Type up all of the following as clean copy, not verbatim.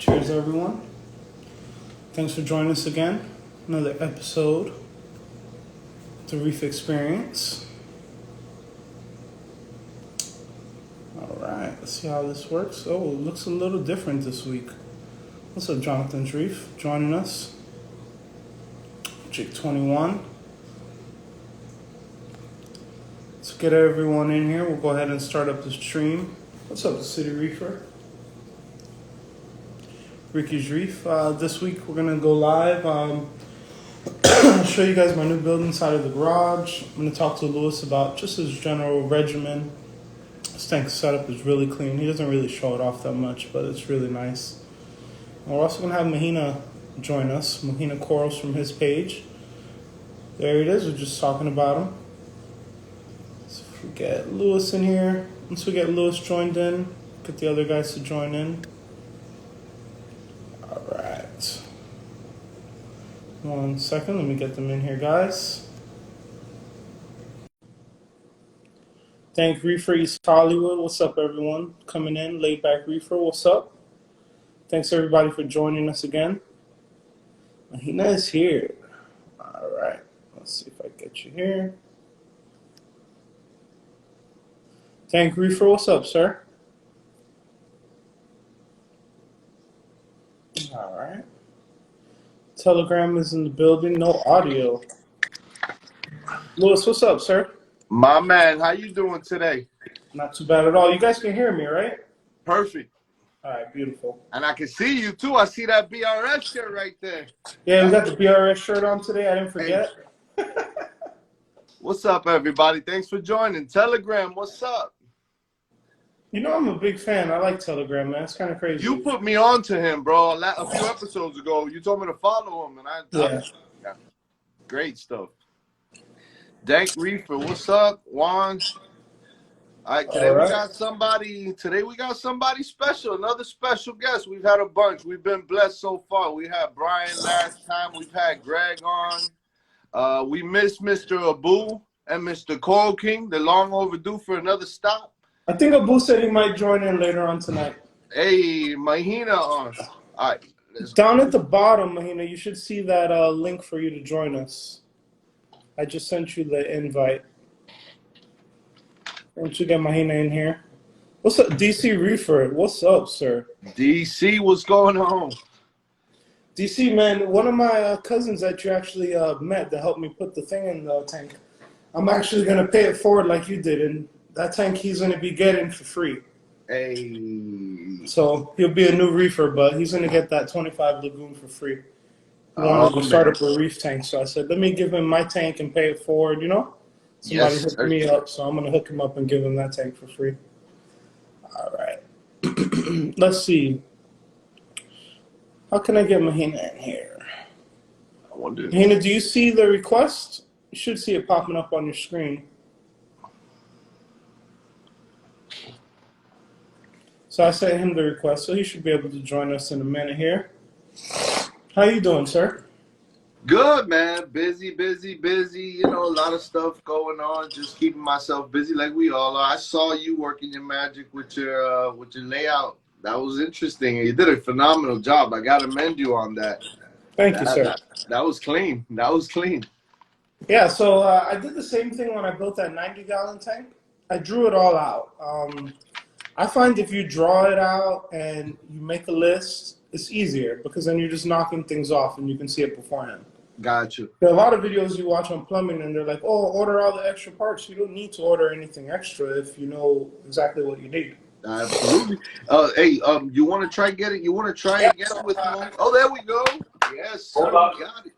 Cheers, everyone. Thanks for joining us again. Another episode of the Reef Experience. All right, let's see how this works. Oh, it looks a little different this week. What's up, Jonathan's Reef? Joining us. Jake 21. Let's get everyone in here. We'll go ahead and start up the stream. What's up, the City Reefer? Ricky's Reef. This week we're gonna go live. I'll show you guys my new build inside of the garage. I'm gonna talk to Lewis about just his general regimen. This tank setup is really clean. He doesn't really show it off that much, but it's really nice. And we're also gonna have Mahina join us. Mahina Corals from his page. There it is. We're just talking about him. So if we get Lewis in here, once we get Lewis joined in, get the other guys to join in. All right. 1 second, let me get them in here, guys. Thank Reefer East Hollywood. What's up, everyone? Coming in, laid back Reefer. What's up? Thanks everybody for joining us again. Mahina is here. All right. Let's see if I get you here. Thank Reefer. What's up, sir? All right. Telegram is in the building. No audio. Lewis, what's up, sir? My man, how you doing today? Not too bad at all. You guys can hear me, right? Perfect. All right, beautiful. And I can see you too. I see that BRS shirt right there. Yeah, we got the BRS shirt on today. I didn't forget. Hey. What's up, everybody? Thanks for joining. Telegram, what's up? You know, I'm a big fan. I like Telegram, man. It's kind of crazy. You put me on to him, bro, a few episodes ago. You told me to follow him, and yeah. Great stuff. Dank Reefer, what's up? Juan. All right, today we got somebody special, another special guest. We've had a bunch. We've been blessed so far. We had Brian last time. We've had Greg on. We missed Mr. Abu and Mr. Coral King. They're long overdue for another stop. I think Abu said he might join in later on tonight. Hey, Mahina on. All right. Down at the bottom, Mahina, you should see that link for you to join us. I just sent you the invite. Once you get Mahina in here. What's up, DC Reefer? What's up, sir? DC, what's going on? DC, man, one of my cousins that you actually met that helped me put the thing in the tank, I'm actually going to pay it forward like you did, and that tank he's going to be getting for free. Hey. So he'll be a new reefer, but he's going to get that 25 Lagoon for free. He wanted to start up a reef tank, so I said, let me give him my tank and pay it forward, you know? Somebody hooked me up, so I'm going to hook him up and give him that tank for free. All right. Let's see. How can I get Mahina in here? I wonder. Mahina, do you see the request? You should see it popping up on your screen. So I sent him the request, so he should be able to join us in a minute here. How you doing, sir? Good, man. Busy. You know, a lot of stuff going on. Just keeping myself busy like we all are. I saw you working your magic with your layout. That was interesting. You did a phenomenal job. I got to commend you on that. Thank you, sir. That was clean. That was clean. Yeah, so I did the same thing when I built that 90-gallon tank. I drew it all out. I find if you draw it out and you make a list, it's easier because then you're just knocking things off and you can see it beforehand. Gotcha. There are a lot of videos you watch on plumbing and they're like, oh, order all the extra parts. You don't need to order anything extra if you know exactly what you need. Absolutely. Hey, you want to try get it? You want to try and get it with me? Oh, there we go. Yes, sir. We got it.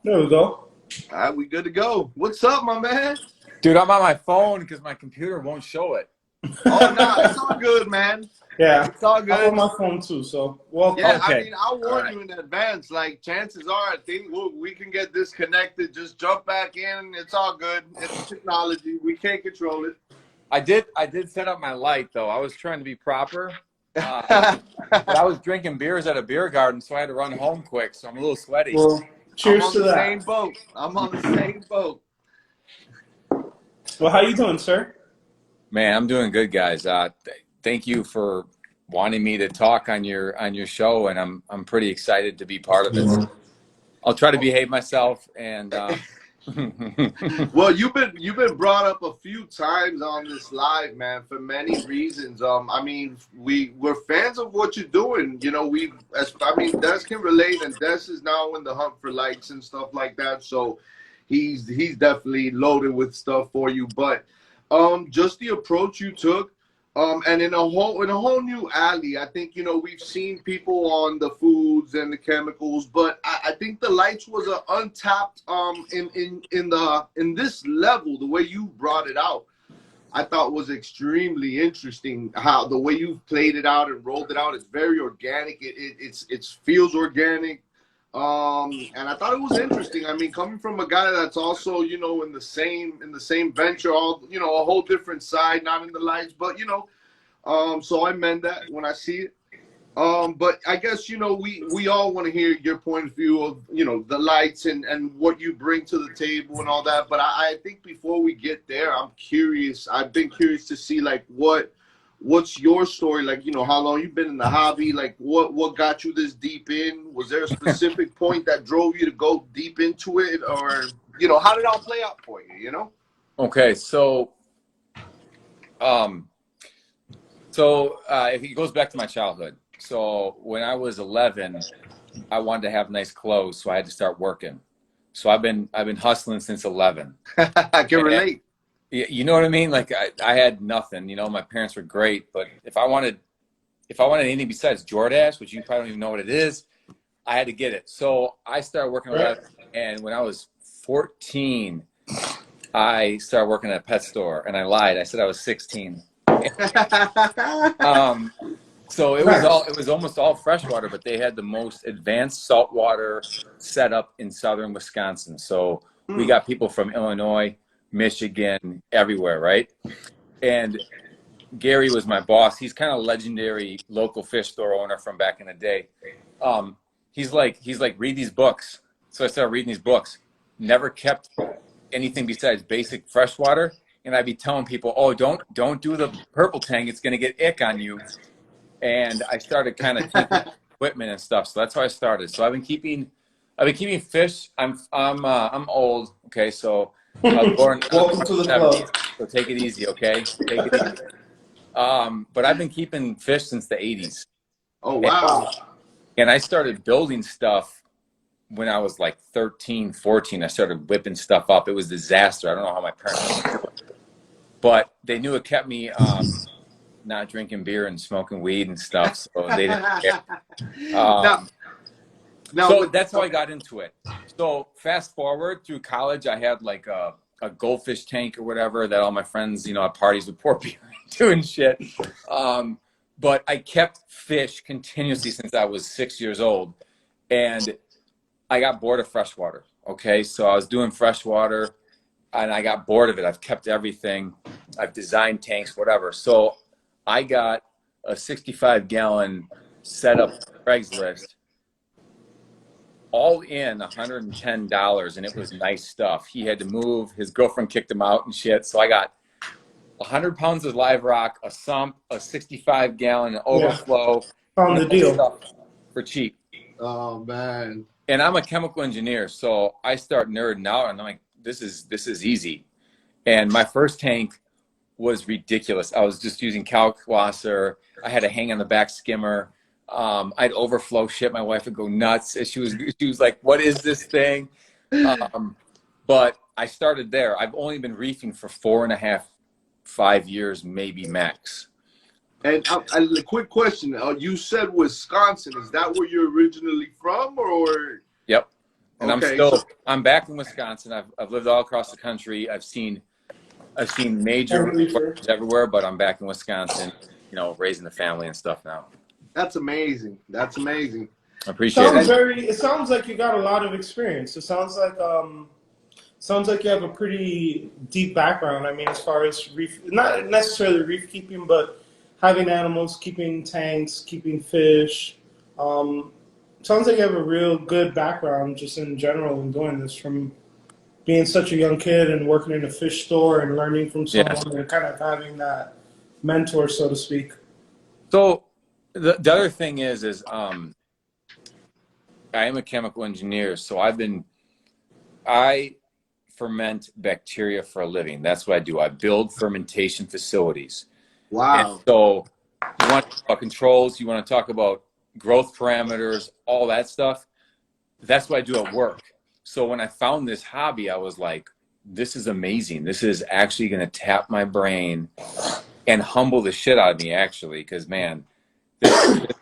There we go. All right, we good to go. What's up, my man? Dude, I'm on my phone because my computer won't show it. Oh, no, it's all good, man. Yeah, it's all good. I'm on my phone too, so welcome. Yeah, okay. I mean, I'll warn you in advance. Like, chances are, I think we can get disconnected. Just jump back in. It's all good. It's technology. We can't control it. I did set up my light though. I was trying to be proper. But I was drinking beers at a beer garden, so I had to run home quick. So I'm a little sweaty. Well, cheers to that. Same boat. I'm on the same boat. Well, how you doing, sir? Man, I'm doing good, guys. Thank you for wanting me to talk on your show, and I'm pretty excited to be part of it. So I'll try to behave myself and. Well, you've been brought up a few times on this live, man, for many reasons. I mean, we're fans of what you're doing. You know, Des can relate, and Des is now in the hunt for likes and stuff like that. So he's definitely loaded with stuff for you. But just the approach you took. And in a whole new alley, I think, you know, we've seen people on the foods and the chemicals, but I think the lights was an untapped in this level. The way you brought it out, I thought was extremely interesting. How the way you played it out and rolled it out, it's very organic. It feels organic. And I thought it was interesting. I mean, coming from a guy that's also, you know, in the same venture, all, you know, a whole different side, not in the lights, but, you know, so I meant that when I see it. But I guess, you know, we all want to hear your point of view of, you know, the lights and what you bring to the table and all that. But I think before we get there, I'm curious. I've been curious to see, like, what's your story? Like, you know, how long you've been in the hobby? Like, what got you this deep in? Was there a specific point that drove you to go deep into it? Or, you know, how did it all play out for you, you know? Okay, so if it goes back to my childhood. So when I was 11, I wanted to have nice clothes, so I had to start working. So I've been hustling since 11. I can relate. You know what I mean? Like I had nothing. You know, my parents were great, but if I wanted anything besides Jordache, which you probably don't even know what it is, I had to get it. So I started working at and when I was 14, I started working at a pet store, and I lied. I said I was 16. So it was almost all freshwater, but they had the most advanced saltwater setup in southern Wisconsin. So we got people from Illinois, Michigan, everywhere, right? And Gary was my boss. He's kind of legendary local fish store owner from back in the day. He's like, read these books. So I started reading these books. Never kept anything besides basic freshwater. And I'd be telling people, oh, don't do the purple tang. It's going to get ick on you. And I started kind of taking equipment and stuff. So that's how I started. So I've been keeping fish. I'm old. Okay. So I was born. Welcome to the club. So take it easy. Okay. Take it easy. But I've been keeping fish since the 80s. Oh, wow. And I started building stuff when I was like 13, 14. I started whipping stuff up. It was a disaster. I don't know how my parents did it. But they knew it kept me not drinking beer and smoking weed and stuff. So they didn't care. So that's how I got into it. So fast forward through college, I had like a goldfish tank or whatever that all my friends, you know, at parties would pour beer into and shit. But I kept fish continuously since I was 6 years old. And I got bored of freshwater. Okay. So I was doing freshwater and I got bored of it. I've kept everything. I've designed tanks, whatever. So I got a 65-gallon setup Craigslist, all in $110, and it was nice stuff. He had to move. His girlfriend kicked him out and shit. So I got 100 pounds of live rock, a sump, a 65-gallon overflow. Found the deal. Stuff for cheap. Oh, man. And I'm a chemical engineer, so I start nerding out, and I'm like, this is easy. And my first tank was ridiculous. I was just using Kalkwasser. I had a hang on the back skimmer. I'd overflow shit. My wife would go nuts. She was like, what is this thing? But I started there. I've only been reefing for 4.5, 5 years, maybe max. And a quick question. You said Wisconsin. Is that where you're originally from, or? Yep. And okay, I'm back in Wisconsin. I've lived all across the country. I've seen major reefers everywhere, but I'm back in Wisconsin, you know, raising the family and stuff now. That's amazing. That's amazing. I appreciate it. It sounds like you got a lot of experience. It sounds like you have a pretty deep background. I mean, as far as reef, not necessarily reef keeping, but having animals, keeping tanks, keeping fish. Sounds like you have a real good background just in general in doing this, from being such a young kid and working in a fish store and learning from someone and kind of having that mentor, so to speak. So The other thing is I am a chemical engineer, so I ferment bacteria for a living. That's what I do. I build fermentation facilities. Wow. And so you want to talk about controls, you want to talk about growth parameters, all that stuff. That's what I do at work. So when I found this hobby, I was like, this is amazing. This is actually going to tap my brain and humble the shit out of me, actually, because, man,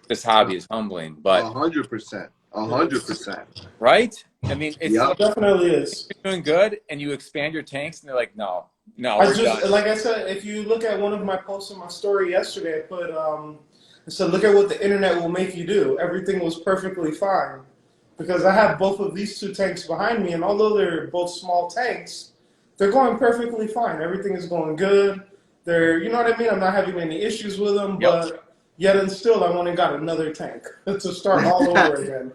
this hobby is humbling. But 100%. 100%. right? I mean, it's Yep. like Definitely is. you're doing good and you expand your tanks and they're like, no, I we're just, done. like I said, if you look at one of my posts on my story yesterday, I put, I said, look at what the internet will make you do. Everything was perfectly fine. Because I have both of these two tanks behind me, and although they're both small tanks, they're going perfectly fine. Everything is going good. They're, you know what I mean? I'm not having any issues with them, Yep. but yet and still, I went and got another tank to start all over again.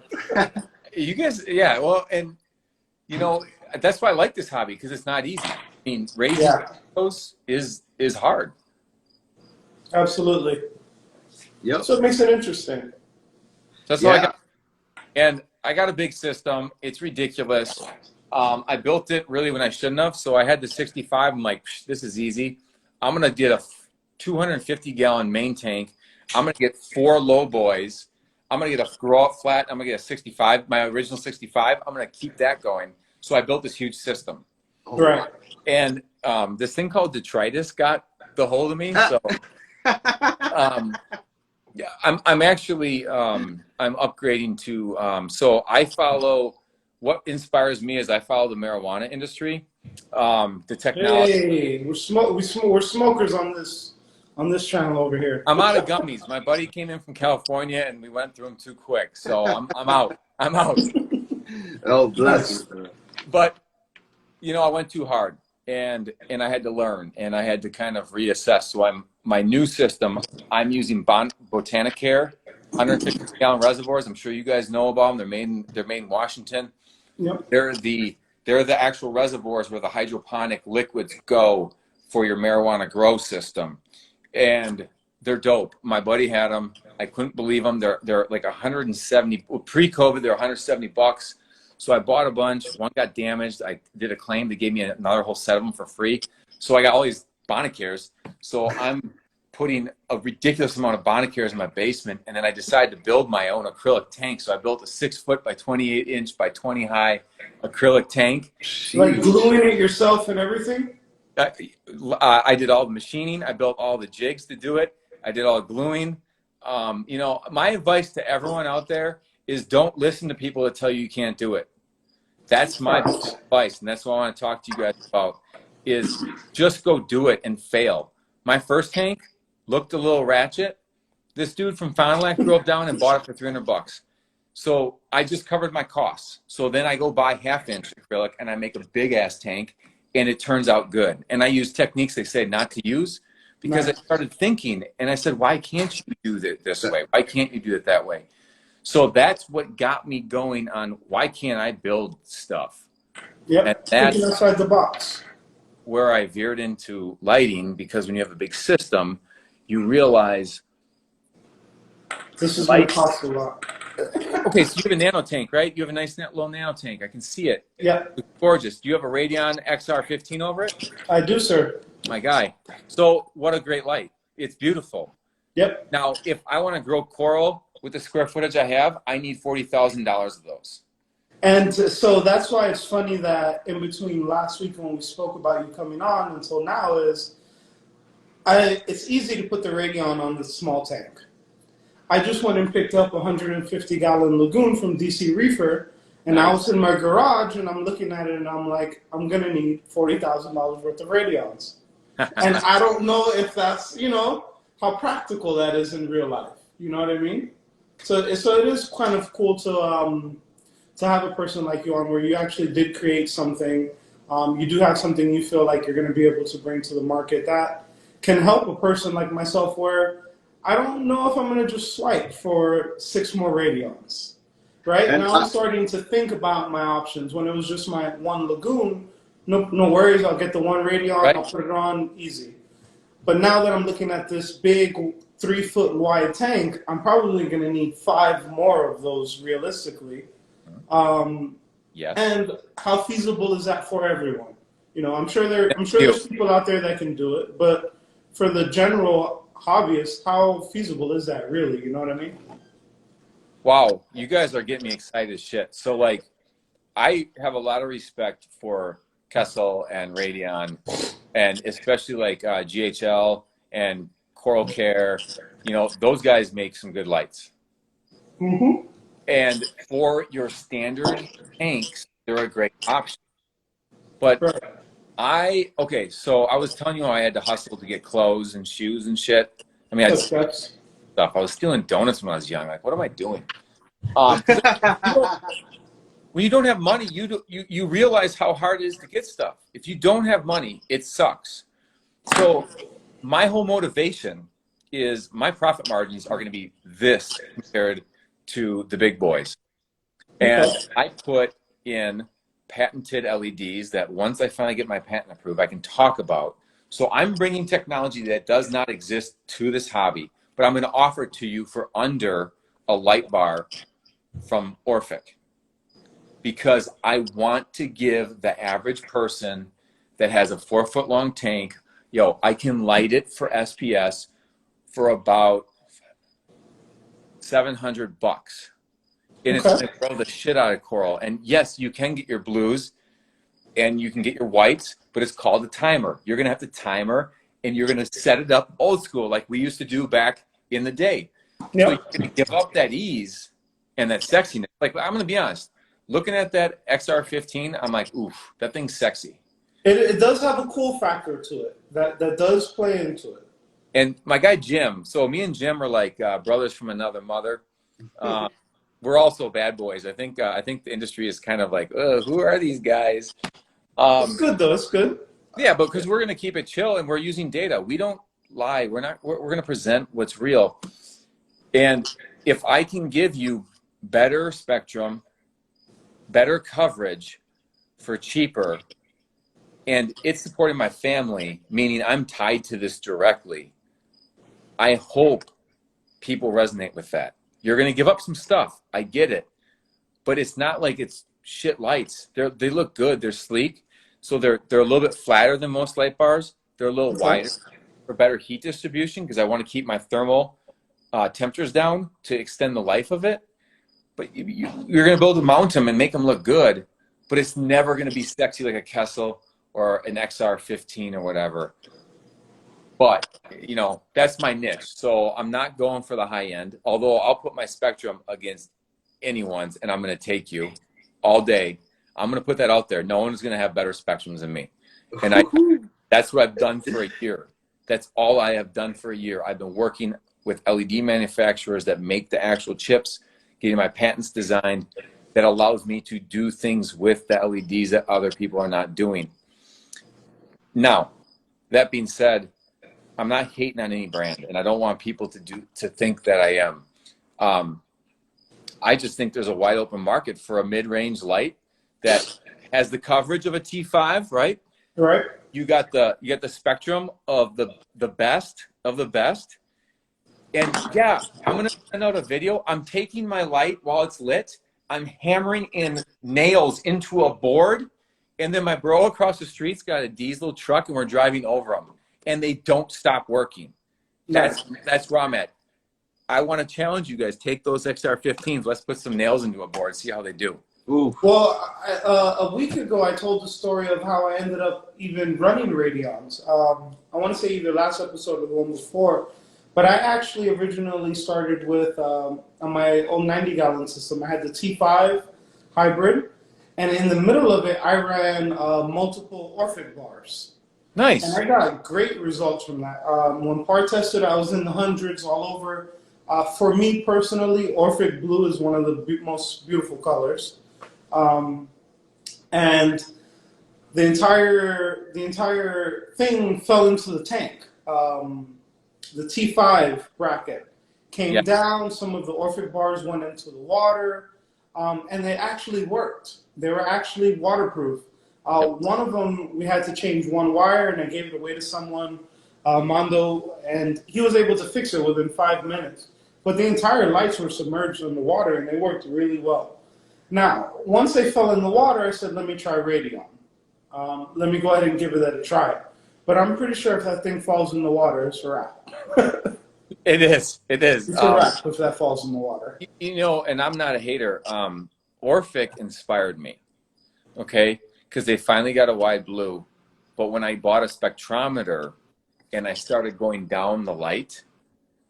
You guys, yeah, well, and you know, that's why I like this hobby, because it's not easy. I mean, raising those is hard. Absolutely. Yep. So it makes it interesting. That's all I got. And I got a big system. It's ridiculous. I built it really when I shouldn't have. So I had the 65. I'm like, this is easy. I'm going to get a 250-gallon main tank. I'm going to get 4 low boys. I'm going to get a grow up flat. I'm going to get a 65, my original 65. I'm going to keep that going. So I built this huge system. Right. And this thing called detritus got the hold of me. So yeah, I'm actually I'm upgrading to so I follow what inspires me is I follow the marijuana industry, the technology. Hey, we're smokers on this channel over here. I'm out of gummies. My buddy came in from California and we went through them too quick, so I'm out. I'm out. Oh, bless you. But you know, I went too hard, and I had to learn, and I had to kind of reassess. So my new system. I'm using Botanicare, 150-gallon reservoirs. I'm sure you guys know about them. They're made in Washington. Yep. They're the actual reservoirs where the hydroponic liquids go for your marijuana grow system, and they're dope. My buddy had them. I couldn't believe them. They're like 170 pre-COVID. They're $170. So I bought a bunch. One got damaged. I did a claim. They gave me another whole set of them for free. So I got all these Bonacares. So I'm putting a ridiculous amount of Bonacares in my basement, and then I decided to build my own acrylic tank. So I built a 6-foot by 28-inch by 20 high acrylic tank. Like gluing it yourself and everything? I did all the machining. I built all the jigs to do it. I did all the gluing. You know, my advice to everyone out there is don't listen to people that tell you can't do it. That's my advice, and that's what I want to talk to you guys about, is just go do it and fail. My first tank looked a little ratchet. This dude from Fond du Lac drove down and bought it for $300. So I just covered my costs. So then I go buy 1/2-inch acrylic and I make a big ass tank, and it turns out good. And I use techniques they say not to use, because I started thinking and I said, why can't you do it this way? Why can't you do it that way? So that's what got me going on why can't I build stuff? Yep, thinking outside the box. Where I veered into lighting, because when you have a big system, you realize this is going to cost a lot. Okay, so you have a nano tank, right? You have a nice little nano tank. I can see it. Yeah. It's gorgeous. Do you have a Radion XR15 over it? I do, sir. My guy. So what a great light. It's beautiful. Yep. Now, if I want to grow coral with the square footage I have, I need $40,000 of those. And so that's why it's funny that in between last week when we spoke about you coming on until now it's easy to put the Radion on the small tank. I just went and picked up a 150-gallon lagoon from DC Reefer, and I was in my garage and I'm looking at it and I'm like, I'm going to need $40,000 worth of Radions. And I don't know if that's, you know, how practical that is in real life. You know what I mean? So it is kind of cool to have a person like you on where you actually did create something. You do have something you feel like you're going to be able to bring to the market that can help a person like myself where I don't know if I'm going to just swipe for 6 more Radions, right? And now I'm starting to think about my options. When it was just my one lagoon, no worries, I'll get the one Radion, right. I'll put it on, easy. But now that I'm looking at this big 3-foot wide tank, I'm probably going to need 5 more of those realistically. Yes. And how feasible is that for everyone? You know, I'm sure there's people out there that can do it, but for the general hobbyist, how feasible is that really? You know what I mean? Wow, you guys are getting me excited as shit. So like, I have a lot of respect for Kessel and Radion, and especially like GHL and Coral Care. You know, those guys make some good lights. Mm-hmm. And for your standard tanks, they're a great option. But Right. okay, so I was telling you how I had to hustle to get clothes and shoes and shit. I mean, I had Steps. stuff. I was stealing donuts when I was young. Like, what am I doing? 'Cause when you don't have money, you realize how hard it is to get stuff. If you don't have money, it sucks. So my whole motivation is my profit margins are going to be this compared to the big boys. And Okay. I put in patented LEDs that once I finally get my patent approved, I can talk about. So I'm bringing technology that does not exist to this hobby, but I'm going to offer it to you for under a light bar from Orphic, because I want to give the average person that has a 4-foot long tank, I can light it for SPS for about $700. And it's going to grow the shit out of coral. And yes, you can get your blues and you can get your whites, but it's called a timer. You're going to have to timer, and you're going to set it up old school like we used to do back in the day. Yep. So you're going to give up that ease and that sexiness. Like, I'm going to be honest, looking at that XR15, I'm like, oof, that thing's sexy. It does have a cool factor to it that does play into it. And my guy Jim, so me and Jim are like brothers from another mother. We're also bad boys. I think the industry is kind of like, who are these guys? It's good though. It's good. Yeah, but because we're going to keep it chill and we're using data. We don't lie. We're going to present what's real. And if I can give you better spectrum, better coverage for cheaper, and it's supporting my family, meaning I'm tied to this directly, I hope people resonate with that. You're going to give up some stuff. I get it. But it's not like it's shit lights. They look good. They're sleek. So they're a little bit flatter than most light bars. They're a little wider for better heat distribution, because I want to keep my thermal temperatures down to extend the life of it. But you're going to build a mountain and make them look good, but it's never going to be sexy like a Kessel or an XR15 or whatever. But, that's my niche. So I'm not going for the high end, although I'll put my spectrum against anyone's, and I'm going to take you all day. I'm going to put that out there. No one's going to have better spectrums than me. And that's what I've done for a year. That's all I have done for a year. I've been working with LED manufacturers that make the actual chips, getting my patents designed that allows me to do things with the LEDs that other people are not doing. Now, that being said, I'm not hating on any brand, and I don't want people to think that I am. I just think there's a wide open market for a mid-range light that has the coverage of a T5, right? Right. You got the spectrum of the best of the best. And yeah, I'm gonna send out a video. I'm taking my light while it's lit. I'm hammering in nails into a board, and then my bro across the street's got a diesel truck, and we're driving over them, and they don't stop working. That's where I'm at. I want to challenge you guys. Take those XR15s. Let's put some nails into a board. See how they do. Ooh. Well, a week ago, I told the story of how I ended up even running Radions. I want to say either last episode or the one before, but I actually originally started with on my own 90-gallon system. I had the T5 hybrid, and in the middle of it, I ran multiple Orphic bars. Nice. And I got great results from that. When part tested, I was in the hundreds all over. For me personally, Orphic blue is one of the most beautiful colors. And the entire thing fell into the tank. The T5 bracket came down. Some of the Orphic bars went into the water, and they actually worked. They were actually waterproof. One of them, we had to change one wire, and I gave it away to someone Mondo, and he was able to fix it within 5 minutes. But the entire lights were submerged in the water, and they worked really well. Now, once they fell in the water, I said, let me try Radion. Let me go ahead and give it a try. But I'm pretty sure if that thing falls in the water, it's a wrap. It is. It is. It's a wrap if that falls in the water. You know, and I'm not a hater. Orphic inspired me, okay? Because they finally got a wide blue. But when I bought a spectrometer and I started going down the light,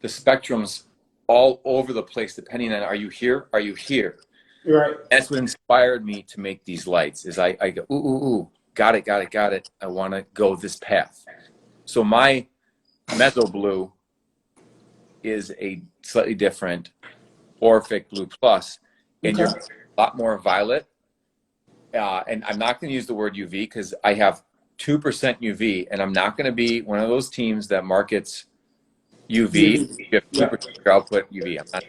the spectrum's all over the place, depending on, are you here? Are you here? Right. That's what inspired me to make these lights, is I go, ooh, got it. I want to go this path. So my Mezzo Blue is a slightly different Orphic Blue Plus, and you're a lot more violet. And I'm not going to use the word UV because I have 2% UV, and I'm not going to be one of those teams that markets UV. You have 2% output UV. I'm not.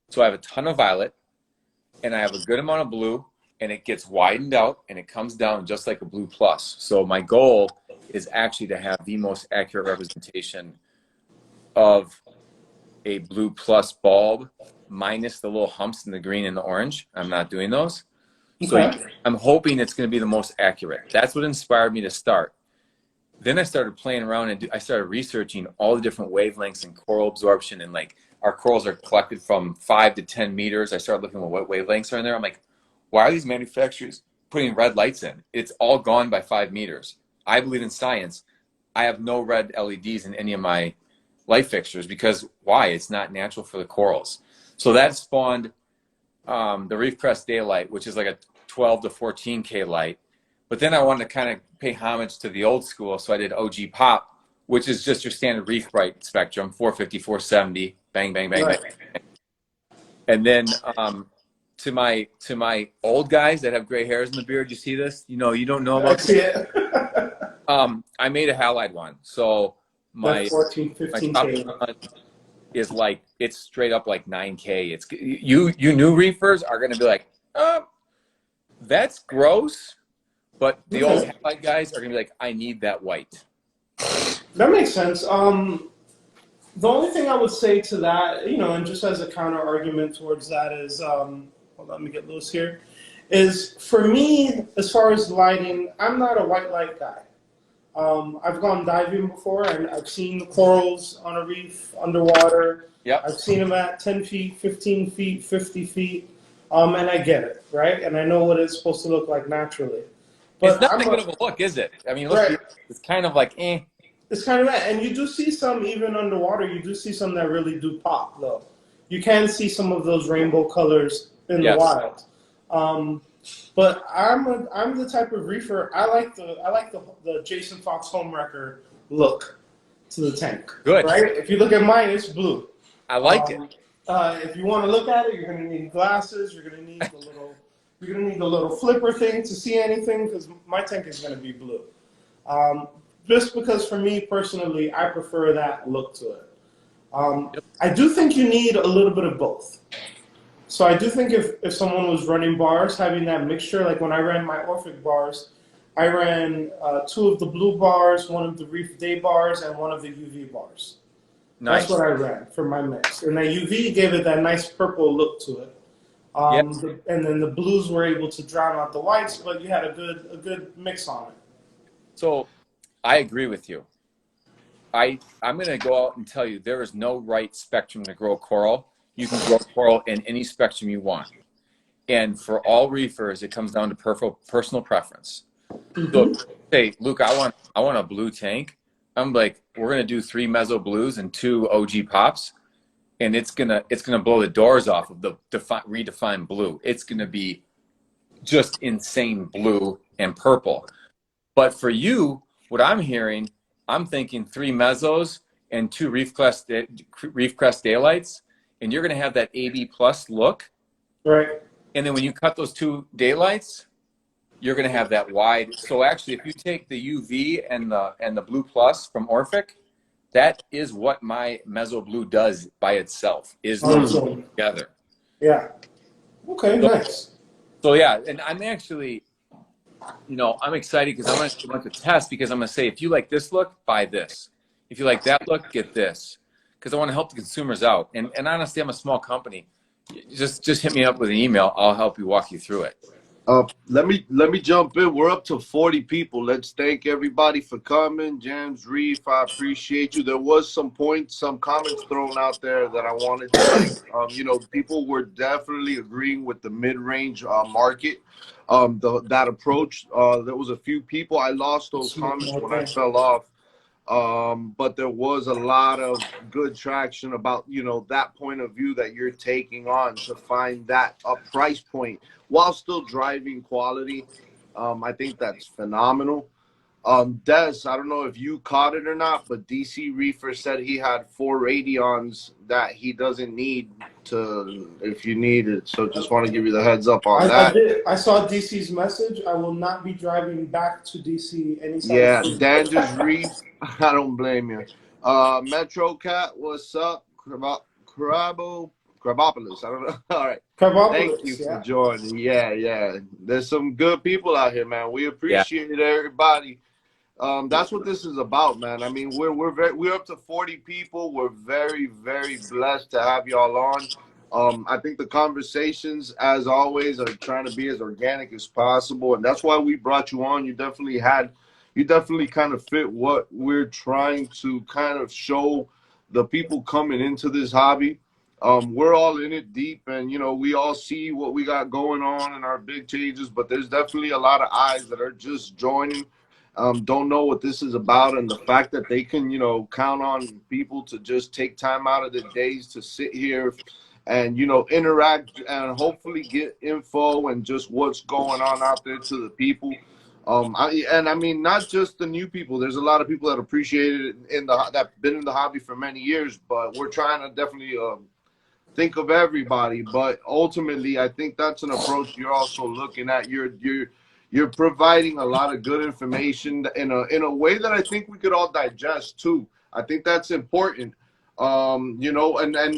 So I have a ton of violet, and I have a good amount of blue, and it gets widened out, and it comes down just like a Blue Plus. So my goal is actually to have the most accurate representation of a Blue Plus bulb, minus the little humps in the green and the orange. I'm not doing those. So I'm hoping it's going to be the most accurate. That's what inspired me to start. Then I started playing around and I started researching all the different wavelengths and coral absorption, and like our corals are collected from 5 to 10 meters. I started looking at what wavelengths are in there. I'm like, why are these manufacturers putting red lights in? It's all gone by 5 meters. I believe in science. I have no red LEDs in any of my light fixtures because why? It's not natural for the corals. So that spawned the Reef Crest Daylight, which is like a 12 to 14K light. But then I wanted to kind of pay homage to the old school, so I did OG Pop, which is just your standard Reef Bright spectrum, 450, 470, bang, bang, bang, bang. And then to my old guys that have gray hairs in the beard, you see this? You know, you don't know about it. I made a halide one. So my 14, 15K is like, it's straight up like 9K. It's you new reefers are going to be like, that's gross. But the old halide guys are going to be like, I need that white. That makes sense. The only thing I would say to that, you know, and just as a counter argument towards that is, hold on, let me get loose here, is for me, as far as lighting, I'm not a white light guy. I've gone diving before, and I've seen the corals on a reef underwater. Yep. I've seen them at 10 feet, 15 feet, 50 feet, and I get it, right? And I know what it's supposed to look like naturally. But it's not that good of a look, is it? I mean, look, it's kind of like, eh. It's kind of that. And you do see some, even underwater, you do see some that really do pop, though. You can see some of those rainbow colors in the wild. But I'm the type of reefer. I like the Jason Fox homewrecker look to the tank. Good. Right? If you look at mine, it's blue. I like it. If you want to look at it, you're going to need glasses. You're going to need the little flipper thing to see anything, because my tank is going to be blue. Just because for me personally, I prefer that look to it. I do think you need a little bit of both. So I do think if someone was running bars, having that mixture, like when I ran my Orphic bars, I ran 2 of the blue bars, 1 of the Reef Day bars, and 1 of the UV bars. Nice. That's what I ran for my mix. And that UV gave it that nice purple look to it. And then the blues were able to drown out the whites, but you had a good mix on it. So I agree with you. I'm going to go out and tell you there is no right spectrum to grow coral. You can grow coral in any spectrum you want. And for all reefers, it comes down to personal preference. So, hey, Luca, I want a blue tank. I'm like, we're going to do 3 Mezzo Blues and 2 OG Pops. And it's gonna blow the doors off of the redefined blue. It's gonna be just insane blue and purple. But for you, what I'm hearing, I'm thinking 3 Mezzos and 2 Reef Crest Daylights, and you're gonna have that AB plus look. Right. And then when you cut those 2 daylights, you're gonna have that wide. So actually, if you take the UV and the Blue Plus from Orphic, that is what my Mezzo Blue does by itself, is those together. Yeah. Okay, nice. So yeah, and I'm actually, you know, I'm excited because I'm going to test, because I'm going to say, if you like this look, buy this. if you like that look, get this, because I want to help the consumers out. And honestly, I'm a small company. Just hit me up with an email. I'll help you walk you through it. Let me jump in. We're up to 40 people. Let's thank everybody for coming. James, Reef, I appreciate you. There was some comments thrown out there that I wanted to make. People were definitely agreeing with the mid-range market. That approach. There was a few people. I lost those comments when I fell off. But there was a lot of good traction about, that point of view that you're taking on to find that a price point while still driving quality. I think that's phenomenal. Des, I don't know if you caught it or not, but DC Reefer said he had 4 radions that he doesn't need if you need it. So just want to give you the heads up on that. I saw DC's message. I will not be driving back to DC anytime. Yeah, Dan just Reef. I don't blame you. Metro Cat, what's up? Crabopolis. I don't know. All right. Thank you for joining. Yeah. There's some good people out here, man. We appreciate everybody. That's what this is about, man. I mean, we're up to 40 people. We're very, very blessed to have y'all on. I think the conversations, as always, are trying to be as organic as possible, and that's why we brought you on. You definitely kind of fit what we're trying to kind of show the people coming into this hobby. We're all in it deep, and we all see what we got going on in our big changes, but there's definitely a lot of eyes that are just joining, don't know what this is about, and the fact that they can count on people to just take time out of their days to sit here and interact and hopefully get info and just what's going on out there to the people. I mean, not just the new people. There's a lot of people that appreciate it that been in the hobby for many years, but we're trying to definitely think of everybody. But ultimately, I think that's an approach you're also looking at. You're providing a lot of good information in a way that I think we could all digest too. I think that's important. And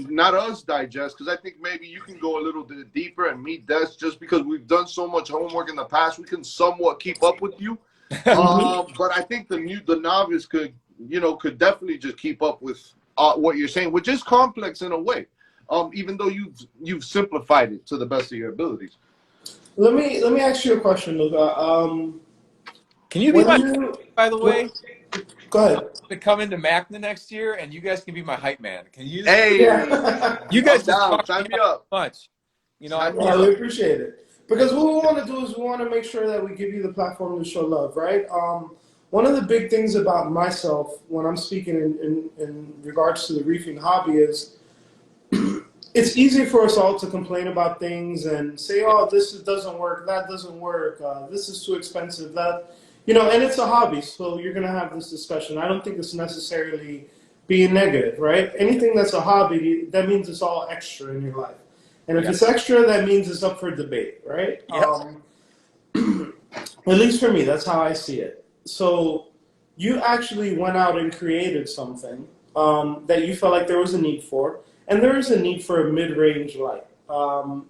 not us digest, because I think maybe you can go a little bit deeper and meet Des, just because we've done so much homework in the past, we can somewhat keep up with you. But I think the novice could definitely just keep up with what you're saying, which is complex in a way, even though you've simplified it to the best of your abilities. Let me ask you a question, Luca. Can you be by the way? Go ahead. To come into Magna next year, and you guys can be my hype man. Can you? Hey, you guys just down. Sign me up. Much. I really appreciate it, because what we want to do is we want to make sure that we give you the platform to show love, right? One of the big things about myself when I'm speaking in regards to the reefing hobby is it's easy for us all to complain about things and say, "Oh, this doesn't work. That doesn't work. This is too expensive." That. And it's a hobby, so you're going to have this discussion. I don't think it's necessarily being negative, right? Anything that's a hobby, that means it's all extra in your life. And if it's extra, that means it's up for debate, right? Yep. At least for me, that's how I see it. So you actually went out and created something that you felt like there was a need for. And there is a need for a mid-range light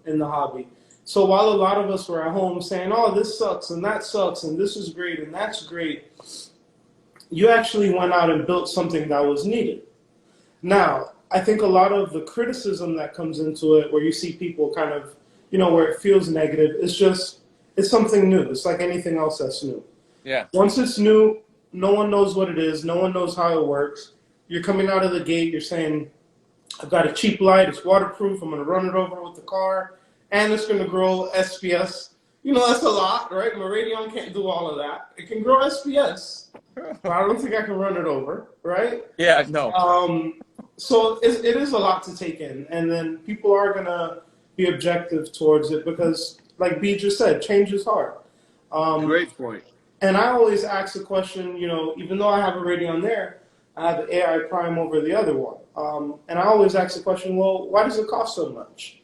in the hobby. So while a lot of us were at home saying, "Oh, this sucks and that sucks and this is great and that's great," you actually went out and built something that was needed. Now, I think a lot of the criticism that comes into it, where you see people kind of, where it feels negative, it's something new. It's like anything else that's new. Yeah. Once it's new, no one knows what it is. No one knows how it works. You're coming out of the gate, you're saying, "I've got a cheap light. It's waterproof. I'm going to run it over with the car. And it's going to grow SPS." That's a lot, right? My Radion can't do all of that. It can grow SPS, but I don't think I can run it over, right? Yeah, no. So it is a lot to take in. And then people are going to be objective towards it because, like B just said, change is hard. Great point. And I always ask the question, even though I have a Radion there, I have an AI Prime over the other one. And I always ask the question, well, why does it cost so much?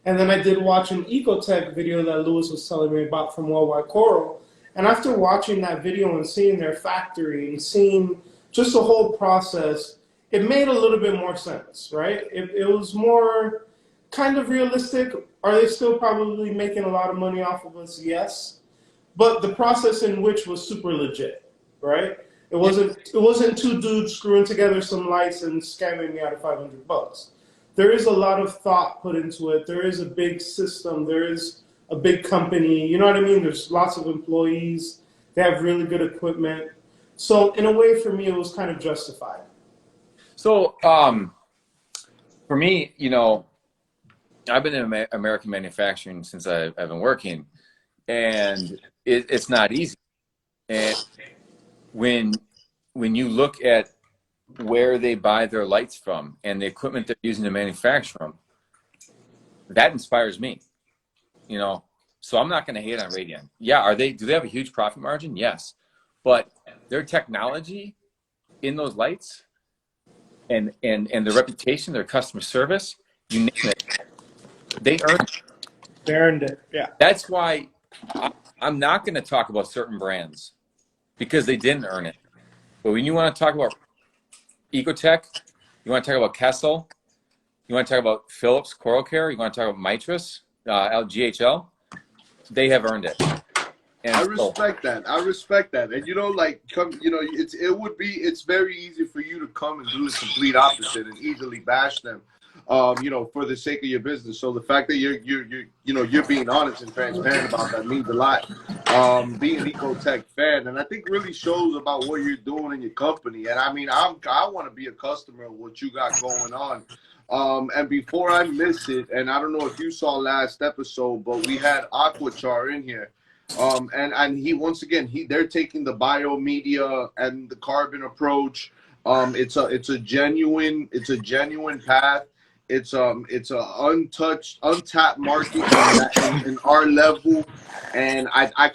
And then I did watch an Ecotech video that Lewis was telling me about from Mahina Corals. And after watching that video and seeing their factory and seeing just the whole process, it made a little bit more sense, right? It was more kind of realistic. Are they still probably making a lot of money off of us? Yes. But the process in which was super legit, right? It wasn't two dudes screwing together some lights and scamming me out of $500. There is a lot of thought put into it. There is a big system. There is a big company. You know what I mean? There's lots of employees. They have really good equipment. So in a way, for me, it was kind of justified. So for me, you know, I've been in American manufacturing since I've been working, and it's not easy. And when you look at where they buy their lights from and the equipment they're using to manufacture them, that inspires me. You know, so I'm not going to hate on Radiant. Yeah, do they have a huge profit margin? Yes, but their technology in those lights and their reputation, their customer service, you name it, they earned it. They earned it. Yeah. That's why I'm not going to talk about certain brands because they didn't earn it. But when you want to talk about Ecotech, you want to talk about Kessel, you want to talk about Philips Coral Care, you want to talk about Mitris, GHL, they have earned it. And I respect that. I respect that. And you know, like, it's very easy for you to come and do the complete opposite and easily bash them, you know, for the sake of your business. So the fact that you're being honest and transparent about that means a lot. Being an Ecotech fan, and I think really shows about what you're doing in your company. And I mean, I want to be a customer of what you got going on. And before I miss it, and I don't know if you saw last episode, but we had Aquachar in here. And he, once again, they're taking the biomedia and the carbon approach. It's a genuine path. It's a untapped market in our level. And I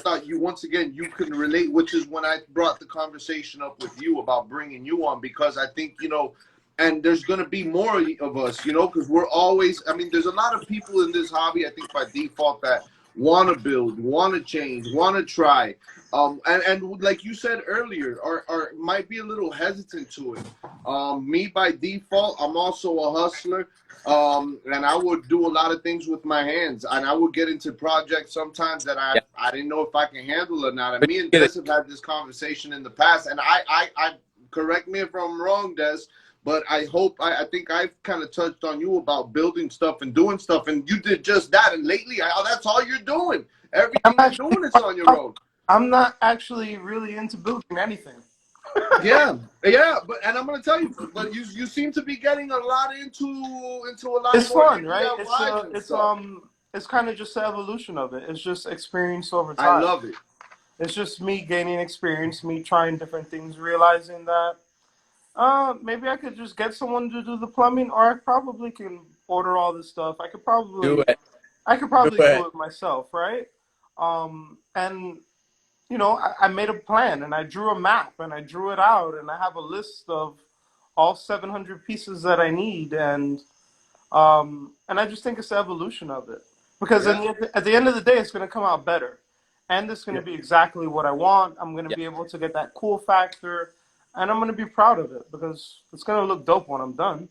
thought you, once again, you could relate, which is when I brought the conversation up with you about bringing you on, because I think, you know, and there's going to be more of us, you know, because we're always, I mean, there's a lot of people in this hobby, I think by default, that want to build, want to change, want to try. And like you said earlier, are might be a little hesitant to it. Me by default, I'm also a hustler. And I would do a lot of things with my hands, and I would get into projects sometimes that I didn't know if I can handle or not. And me and Des have had this conversation in the past, and I correct me if I'm wrong, Des, but I think I've kind of touched on you about building stuff and doing stuff, and you did just that. And lately, that's all you're doing. Everything you're doing is on your own. I'm not actually really into building anything. yeah, but and I'm gonna tell you, but you seem to be getting a lot into a lot. It's more fun, right? It's kind of just the evolution of it. It's just experience over time. I love it. It's just me gaining experience, me trying different things, realizing that maybe I could just get someone to do the plumbing, or I probably can order all this stuff. I could probably do it myself, right? And you know, I made a plan, and I drew a map, and I drew it out, and I have a list of all 700 pieces that I need, and I just think it's the evolution of it, because at the end of the day, it's going to come out better, and it's going to be exactly what I want. I'm going to be able to get that cool factor, and I'm going to be proud of it, because it's going to look dope when I'm done.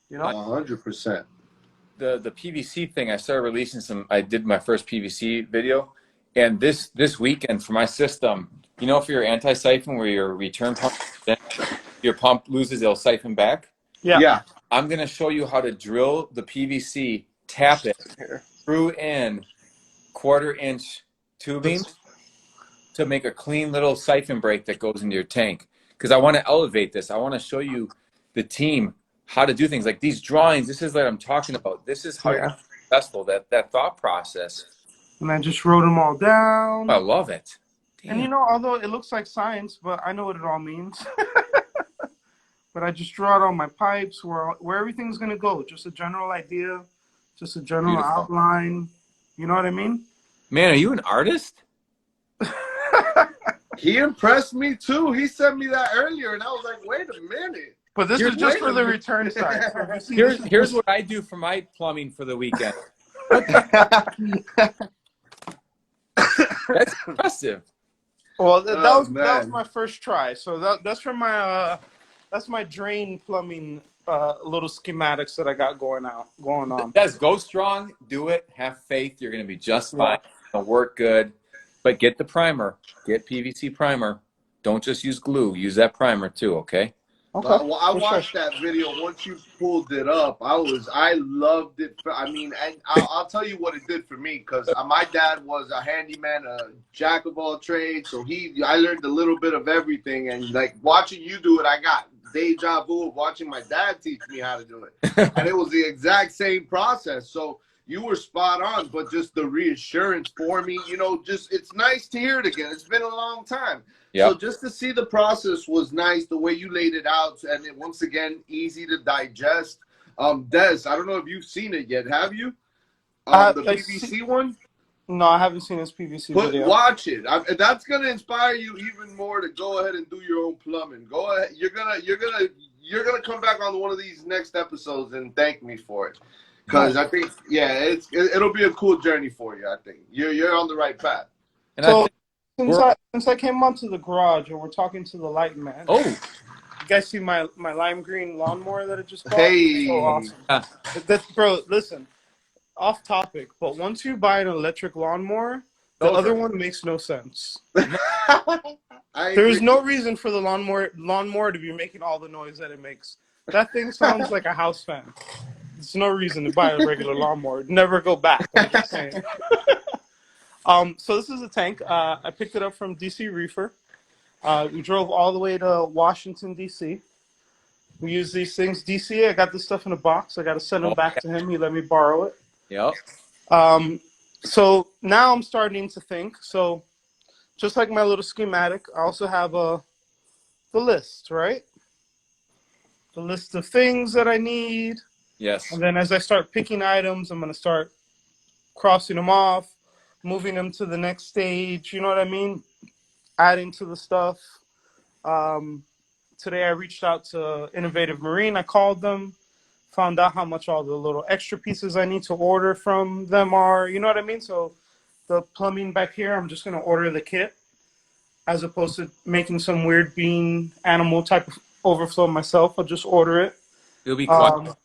You know, 100%. The PVC thing, I started releasing I did my first PVC video. And this weekend for my system, you know, for your anti-siphon where your return pump, your pump loses, it'll siphon back. Yeah. I'm going to show you how to drill the PVC, tap it, screw in 1/4-inch tubing to make a clean little siphon break that goes into your tank. Because I want to elevate this. I want to show you the team how to do things like these drawings. This is what I'm talking about. This is how you're successful, that thought process. And I just wrote them all down. I love it. Damn. And you know, although it looks like science, but I know what it all means. But I just draw out all my pipes, where everything's going to go. Just a general idea, just a general outline. You know what I mean? Man, are you an artist? He impressed me too. He sent me that earlier, and I was like, wait a minute. But this is just for the return side. So here's what I do for my plumbing for the weekend. That's impressive. Well, that was my first try. So that's from my drain plumbing little schematics that I got going on. That's go strong, do it, have faith. You're gonna be just fine. It'll work good. But get the primer. Get PVC primer. Don't just use glue. Use that primer too, okay? Okay. Well, I For sure. watched that video. Once you pulled it up, I loved it. I mean, and I'll tell you what it did for me, because my dad was a handyman, a jack of all trades. So I learned a little bit of everything, and like watching you do it, I got deja vu of watching my dad teach me how to do it, and it was the exact same process. So you were spot on, but just the reassurance for me, just it's nice to hear it again. It's been a long time. So Yep. just to see the process was nice, the way you laid it out, and it, once again, easy to digest. Des, I don't know if you've seen it yet. Have you? The PVC one? No, I haven't seen this PVC video. Watch it. That's gonna inspire you even more to go ahead and do your own plumbing. Go ahead. You're gonna come back on one of these next episodes and thank me for it. Because I think, yeah, it'll be a cool journey for you. I think you're on the right path. And So I think since I came onto the garage and we're talking to the light man. oh, you guys see my lime green lawnmower that I just bought? Hey. It's so awesome. Bro, listen, off topic, but once you buy an electric lawnmower, the other one makes no sense. There's no reason for the lawnmower to be making all the noise that it makes. That thing sounds like a house fan. There's no reason to buy a regular lawnmower. Never go back. I'm just saying. So this is a tank. I picked it up from DC Reefer. We drove all the way to Washington, D.C. We use these things. DC, I got this stuff in a box. I got to send them back to him. He let me borrow it. Yep. So now I'm starting to think. So just like my little schematic, I also have the list, right? The list of things that I need. Yes. And then as I start picking items, I'm going to start crossing them off, moving them to the next stage. You know what I mean? Adding to the stuff. Today I reached out to Innovative Marine. I called them, found out how much all the little extra pieces I need to order from them are. You know what I mean? So the plumbing back here, I'm just going to order the kit as opposed to making some weird bean animal type of overflow myself. I'll just order it. It'll be quiet.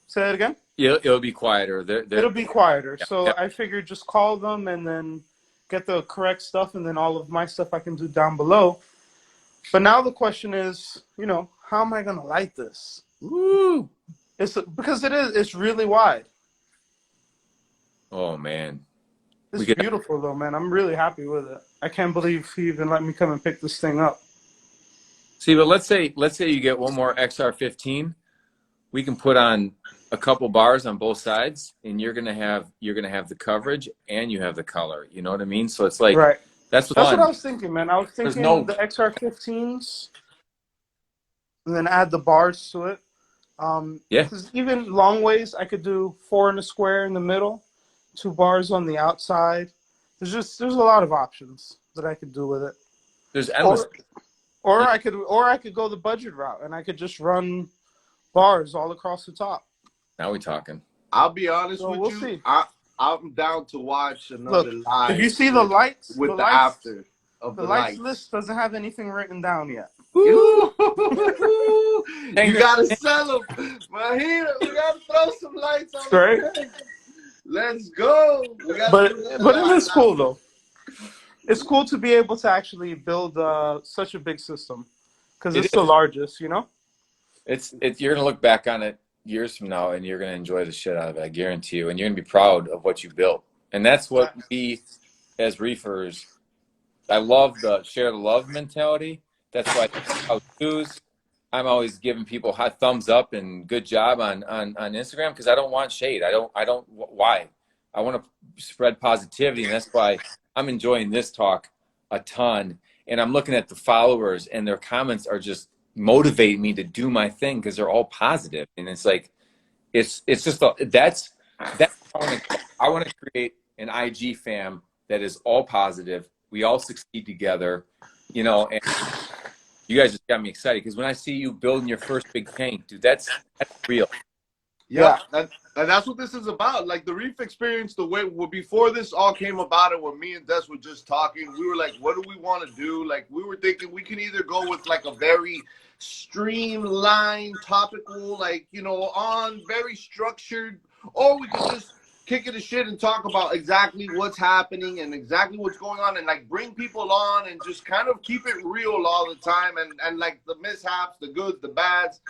Say that again? Yeah, it'll be quieter. It'll be quieter. Yeah, So yeah. I figured just call them and then get the correct stuff, and then all of my stuff I can do down below. But now the question is, how am I going to light this? Woo! Because it's really wide. Oh, man. It's beautiful, though, man. I'm really happy with it. I can't believe he even let me come and pick this thing up. See, but let's say you get one more XR15. We can put on a couple bars on both sides, and you're gonna have the coverage and you have the color. You know what I mean? So it's like right. That's what I was thinking, man. I was thinking the XR15s, and then add the bars to it. Yeah. Because even long ways, I could do 4 in a square in the middle, 2 bars on the outside. There's a lot of options that I could do with it. There's endless. Or I could go the budget route, and I could just run bars all across the top. Now we're talking. I'll be honest with we'll you. See. I'm down to watch another live. If you see the lights, with the after of the lights list doesn't have anything written down yet. You gotta sell them, Mahina. We gotta throw some lights on. Right. Let's go. But it is cool though. It's cool to be able to actually build such a big system because it's the largest. It's you're gonna look back on it years from now and you're going to enjoy the shit out of it, I guarantee you, and you're going to be proud of what you built. And that's what we as reefers, I love the share the love mentality. That's why I'm always giving people high thumbs up and good job on Instagram, because I don't want shade. Why? I want to spread positivity, and that's why I'm enjoying this talk a ton. And I'm looking at the followers, and their comments are just motivate me to do my thing because they're all positive. And it's like it's just that's I want to create an IG fam that is all positive. We all succeed together, and you guys just got me excited because when I see you building your first big tank, dude, that's real. Yeah. And that's what this is about. Like the Reef experience, the way before this all came about, and when me and Des were just talking, we were like, what do we want to do? Like we were thinking we can either go with like a very streamlined, topical, like, on very structured, or we could just kick it a shit and talk about exactly what's happening and exactly what's going on, and like bring people on and just kind of keep it real all the time, and like the mishaps, the goods, the bads.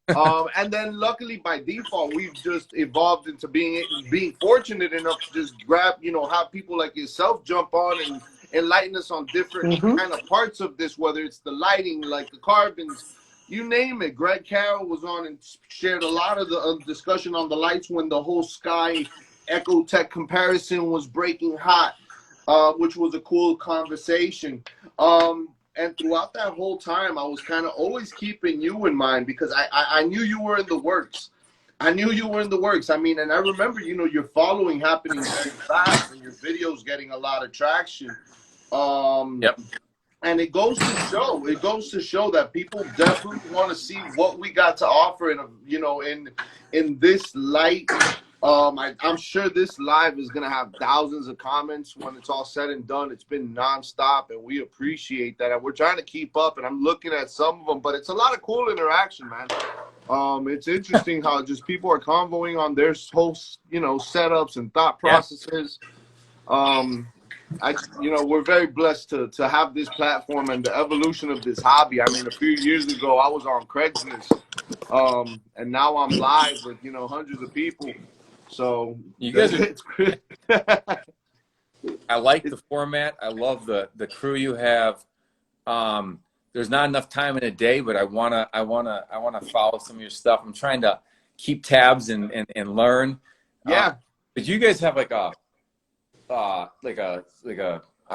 And then luckily by default, we've just evolved into being fortunate enough to just grab, you know, have people like yourself jump on and enlighten us on different kind of parts of this, whether it's the lighting, like the carbons, you name it. Greg Carroll was on and shared a lot of the discussion on the lights when the whole sky Echo Tech comparison was breaking hot, which was a cool conversation. And throughout that whole time, I was kind of always keeping you in mind because I knew you were in the works. I knew you were in the works. I mean, and I remember, you know, your following happening very fast and your videos getting a lot of traction. Yep. And it goes to show that people definitely want to see what we got to offer in this light. I'm sure this live is going to have thousands of comments when it's all said and done. It's been nonstop, and we appreciate that. And we're trying to keep up, and I'm looking at some of them, but it's a lot of cool interaction, man. It's interesting how just people are convoying on their whole, you know, setups and thought processes. We're very blessed to have this platform and the evolution of this hobby. I mean, a few years ago, I was on Craigslist, and now I'm live with, you know, hundreds of people. So you guys are, I like the format. I love the crew you have. There's not enough time in a day, but I wanna follow some of your stuff. I'm trying to keep tabs and learn. Yeah. But you guys have like a I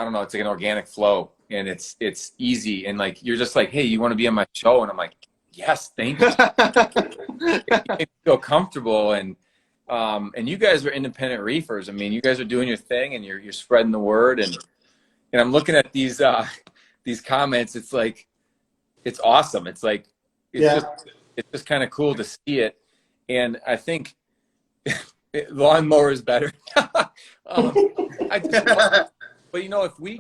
don't know, it's like an organic flow, and it's easy, and like you're just like, hey, you want to be on my show? And I'm like, yes, thank you. I feel comfortable, and you guys are independent reefers. I mean, you guys are doing your thing, and you're spreading the word, and I'm looking at these comments. It's like, it's awesome. It's like, it's just kind of cool to see it, and I think lawnmower is better. But you know, if we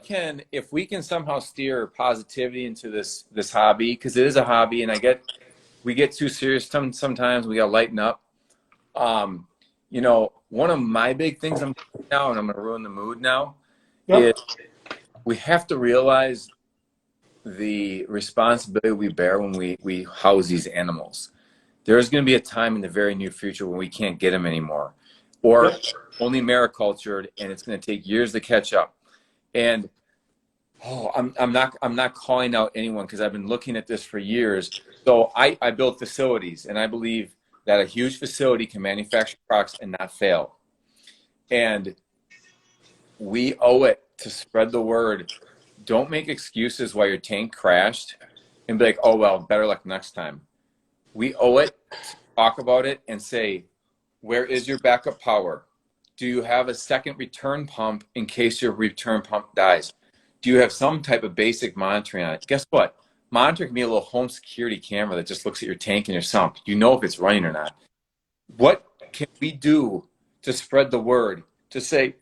can somehow steer positivity into this hobby, because it is a hobby, and we get too serious sometimes. We gotta lighten up. You know, one of my big things I'm doing now, and I'm gonna ruin the mood now, is we have to realize the responsibility we bear when we house these animals. There's going to be a time in the very near future when we can't get them anymore, or only maricultured, and it's going to take years to catch up. And I'm not calling out anyone, because I've been looking at this for years. So I build facilities, and I believe that a huge facility can manufacture products and not fail. And we owe it to spread the word. Don't make excuses why your tank crashed and be like, oh, well, better luck next time. We owe it to talk about it and say, where is your backup power? Do you have a second return pump in case your return pump dies? Do you have some type of basic monitoring on it? Guess what? Monitoring can be a little home security camera that just looks at your tank and your sump. You know if it's running or not. What can we do to spread the word? To say,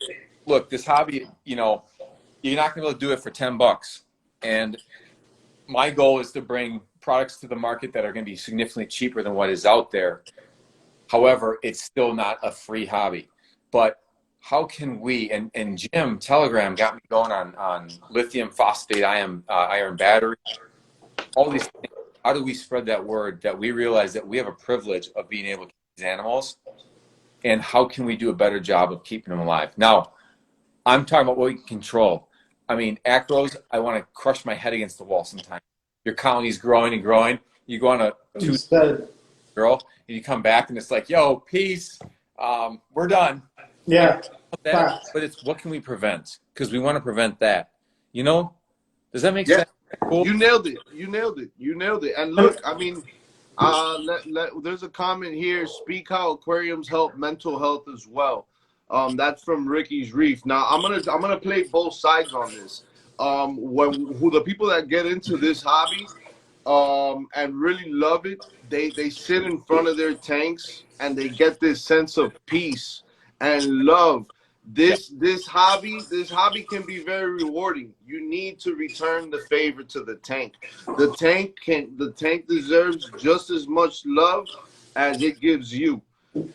look, this hobby, you know, you're not going to be able to do it for $10. And my goal is to bring products to the market that are going to be significantly cheaper than what is out there. However, it's still not a free hobby. But how can we, and Jim Telegram got me going on lithium phosphate iron battery, all these things. How do we spread that word that we realize that we have a privilege of being able to keep these animals, and how can we do a better job of keeping them alive? Now, I'm talking about what we can control. I mean, acros, I want to crush my head against the wall sometimes. Your colony's growing and growing. You go on a girl, and you come back, and it's like, yo, peace. We're done. Yeah. But it's what can we prevent? Because we want to prevent that. You know? Does that make sense? Cool. You nailed it. You nailed it. You nailed it. And look, I mean, there's a comment here. Speak how aquariums help mental health as well. That's from Ricky's Reef. Now I'm gonna play both sides on this. Who the people that get into this hobby and really love it, they sit in front of their tanks and they get this sense of peace and love. This hobby can be very rewarding. You need to return the favor to the tank. The tank deserves just as much love as it gives you.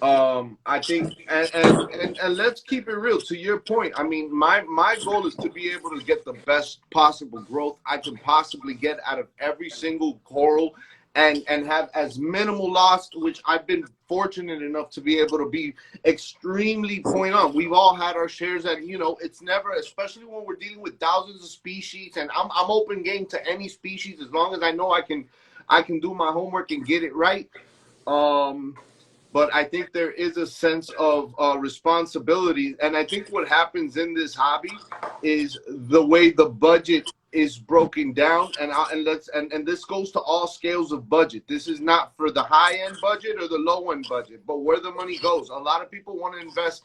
I think, and let's keep it real. To your point, I mean, my goal is to be able to get the best possible growth I can possibly get out of every single coral, and have as minimal loss, which I've been fortunate enough to be able to be extremely point on. We've all had our shares, and you know, it's never, especially when we're dealing with thousands of species, and I'm open game to any species as long as I know I can do my homework and get it right. But I think there is a sense of responsibility, and I think what happens in this hobby is the way the budget is broken down, and this goes to all scales of budget. This is not for the high end budget or the low end budget, but where the money goes. A lot of people want to invest,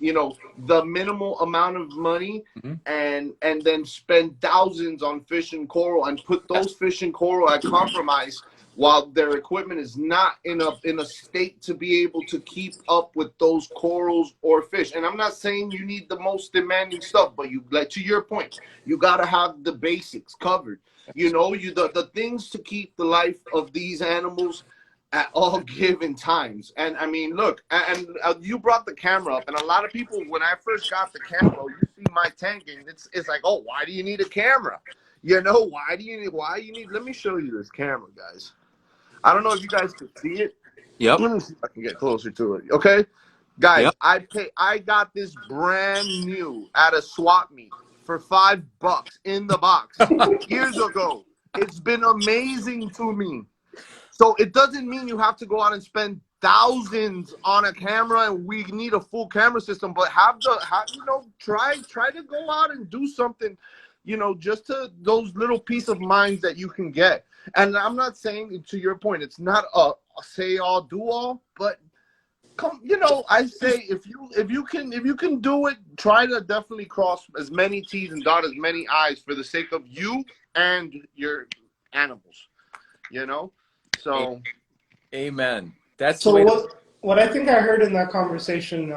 you know, the minimal amount of money, and then spend thousands on fish and coral, and put those fish and coral at compromise, while their equipment is not in a state to be able to keep up with those corals or fish. And I'm not saying you need the most demanding stuff, but you, like, to your point, you got to have the basics covered. You know, the things to keep the life of these animals at all given times. And I mean, look, and you brought the camera up, and a lot of people, when I first got the camera, you see my tanking, it's like, oh, why do you need a camera? You know, why do you need, let me show you this camera, guys. I don't know if you guys can see it. Yep. Let me see if I can get closer to it. Okay, guys, Yep. I got this brand new at a swap meet for $5 in the box years ago. It's been amazing to me. So it doesn't mean you have to go out and spend thousands on a camera, and we need a full camera system, but you know, try to go out and do something, you know, just to those little peace of minds that you can get. And I'm not saying, to your point, it's not a say all do all, but come, you know, I say if you can do it, try to definitely cross as many T's and dot as many I's for the sake of you and your animals, you know. So, amen. That's so what I think I heard in that conversation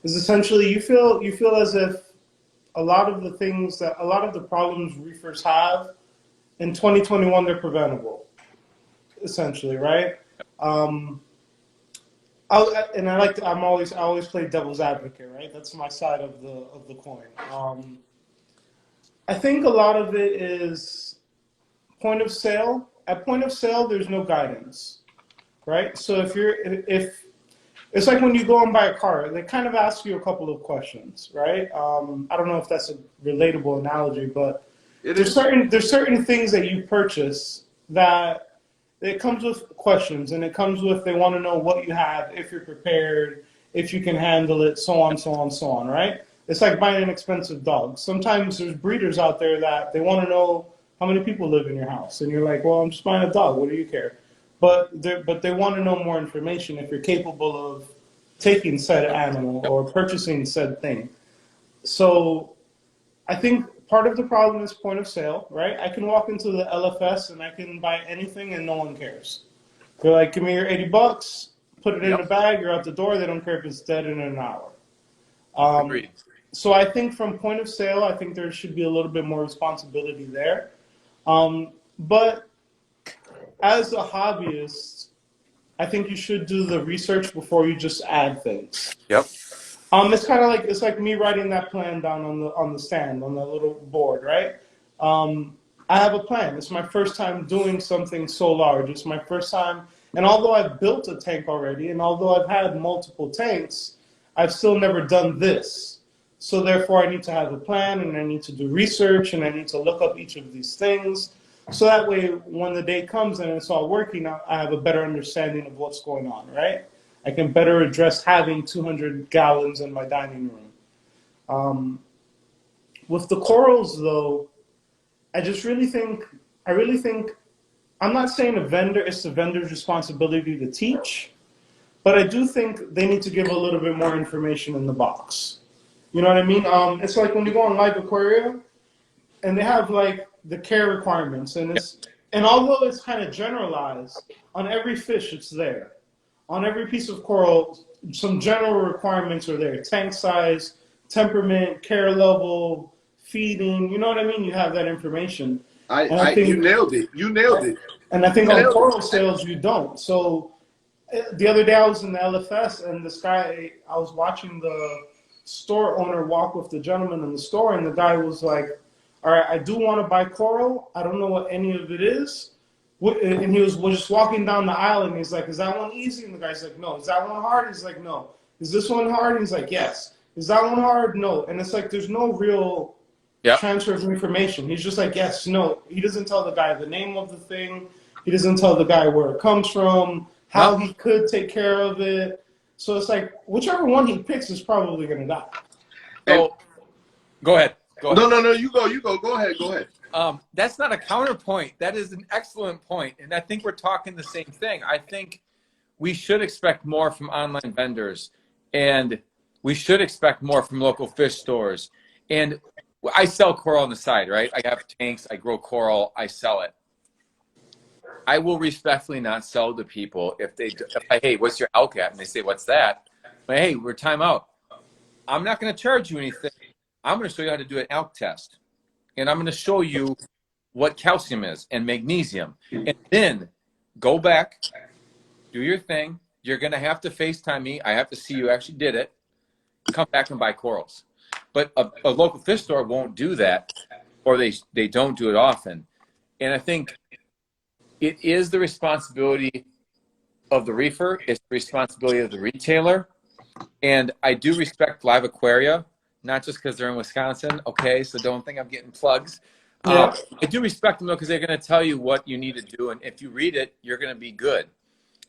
is essentially you feel as if a lot of the problems reefers have in 2021, they're preventable, essentially, right? I always play devil's advocate, right? That's my side of the coin. I think a lot of it is point of sale. At point of sale, there's no guidance, right? So if it's like when you go and buy a car, they kind of ask you a couple of questions, right? I don't know if that's a relatable analogy, but there's certain things that you purchase that it comes with questions, and it comes with, they want to know what you have, if you're prepared, if you can handle it, so on, so on, so on, right? It's like buying an expensive dog. Sometimes there's breeders out there that they want to know how many people live in your house, and you're like, well, I'm just buying a dog. What do you care? But they want to know more information if you're capable of taking said animal or purchasing said thing. So I think part of the problem is point of sale, right? I can walk into the LFS and I can buy anything and no one cares. They're like, give me your $80, put it in a bag, you're out the door. They don't care if it's dead in an hour. Agreed. So I think from point of sale, I think there should be a little bit more responsibility there. But as a hobbyist, I think you should do the research before you just add things. Yep. It's like me writing that plan down on the stand, on the little board, right? I have a plan. It's my first time doing something so large. It's my first time, and although I've built a tank already, and although I've had multiple tanks, I've still never done this. So therefore, I need to have a plan, and I need to do research, and I need to look up each of these things. So that way, when the day comes and it's all working, I have a better understanding of what's going on, right? I can better address having 200 gallons in my dining room. With the corals, though, I really think, I'm not saying it's the vendor's responsibility to teach, but I do think they need to give a little bit more information in the box. You know what I mean? It's like when you go on Live Aquaria, and they have like the care requirements, and although it's kind of generalized, on every fish it's there. On every piece of coral, some general requirements are there. Tank size, temperament, care level, feeding. You know what I mean? You have that information. I think you nailed it. You nailed it. And I think on coral sales, you don't. So the other day I was in the LFS, and this guy, I was watching the store owner walk with the gentleman in the store, and the guy was like, all right, I do want to buy coral. I don't know what any of it is. And he was just walking down the aisle, and he's like, is that one easy? And the guy's like, no. Is that one hard? He's like, no. Is this one hard? And he's like, yes. Is that one hard? No. And it's like, there's no real transfer of information. He's just like, yes, no. He doesn't tell the guy the name of the thing. He doesn't tell the guy where it comes from, how he could take care of it. So it's like, whichever one he picks is probably going to die. So, go ahead. No, you go. Go ahead. That's not a counterpoint. That is an excellent point. And I think we're talking the same thing. I think we should expect more from online vendors, and we should expect more from local fish stores. And I sell coral on the side, right? I have tanks, I grow coral, I sell it. I will respectfully not sell to people if hey, what's your elk at? And they say, what's that? But hey, we're time out. I'm not going to charge you anything. I'm going to show you how to do an elk test. And I'm going to show you what calcium is and magnesium. And then go back, do your thing. You're going to have to FaceTime me. I have to see you actually did it. Come back and buy corals. But a local fish store won't do that, or they don't do it often. And I think it is the responsibility of the reefer. It's the responsibility of the retailer. And I do respect Live Aquaria, not just because they're in Wisconsin, okay? So don't think I'm getting plugs. I do respect them, though, because they're going to tell you what you need to do. And if you read it, you're going to be good.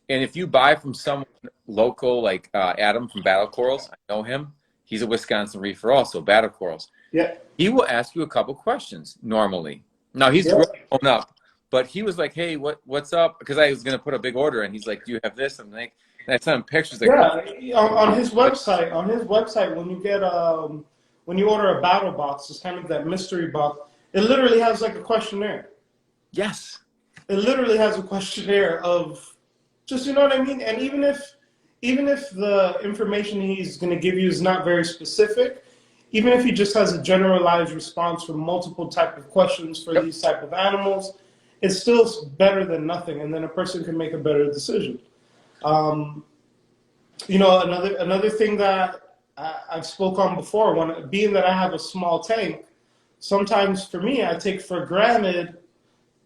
And if you buy from someone local, like Adam from Battle Corals, I know him. He's a Wisconsin reefer also, Battle Corals. Yeah. He will ask you a couple questions normally. Now, he's grown up, but he was like, hey, what's up? Because I was going to put a big order, and he's like, do you have this? I'm like, and I sent him pictures. Like, on his website, when you get when you order a battle box, it's kind of that mystery box. It literally has like a questionnaire. Yes. It literally has a questionnaire of just, you know what I mean? And even if the information he's going to give you is not very specific, even if he just has a generalized response for multiple type of questions for these type of animals, it's still better than nothing, and then a person can make a better decision. You know, another thing that I've spoke on before, being that I have a small tank, sometimes for me, I take for granted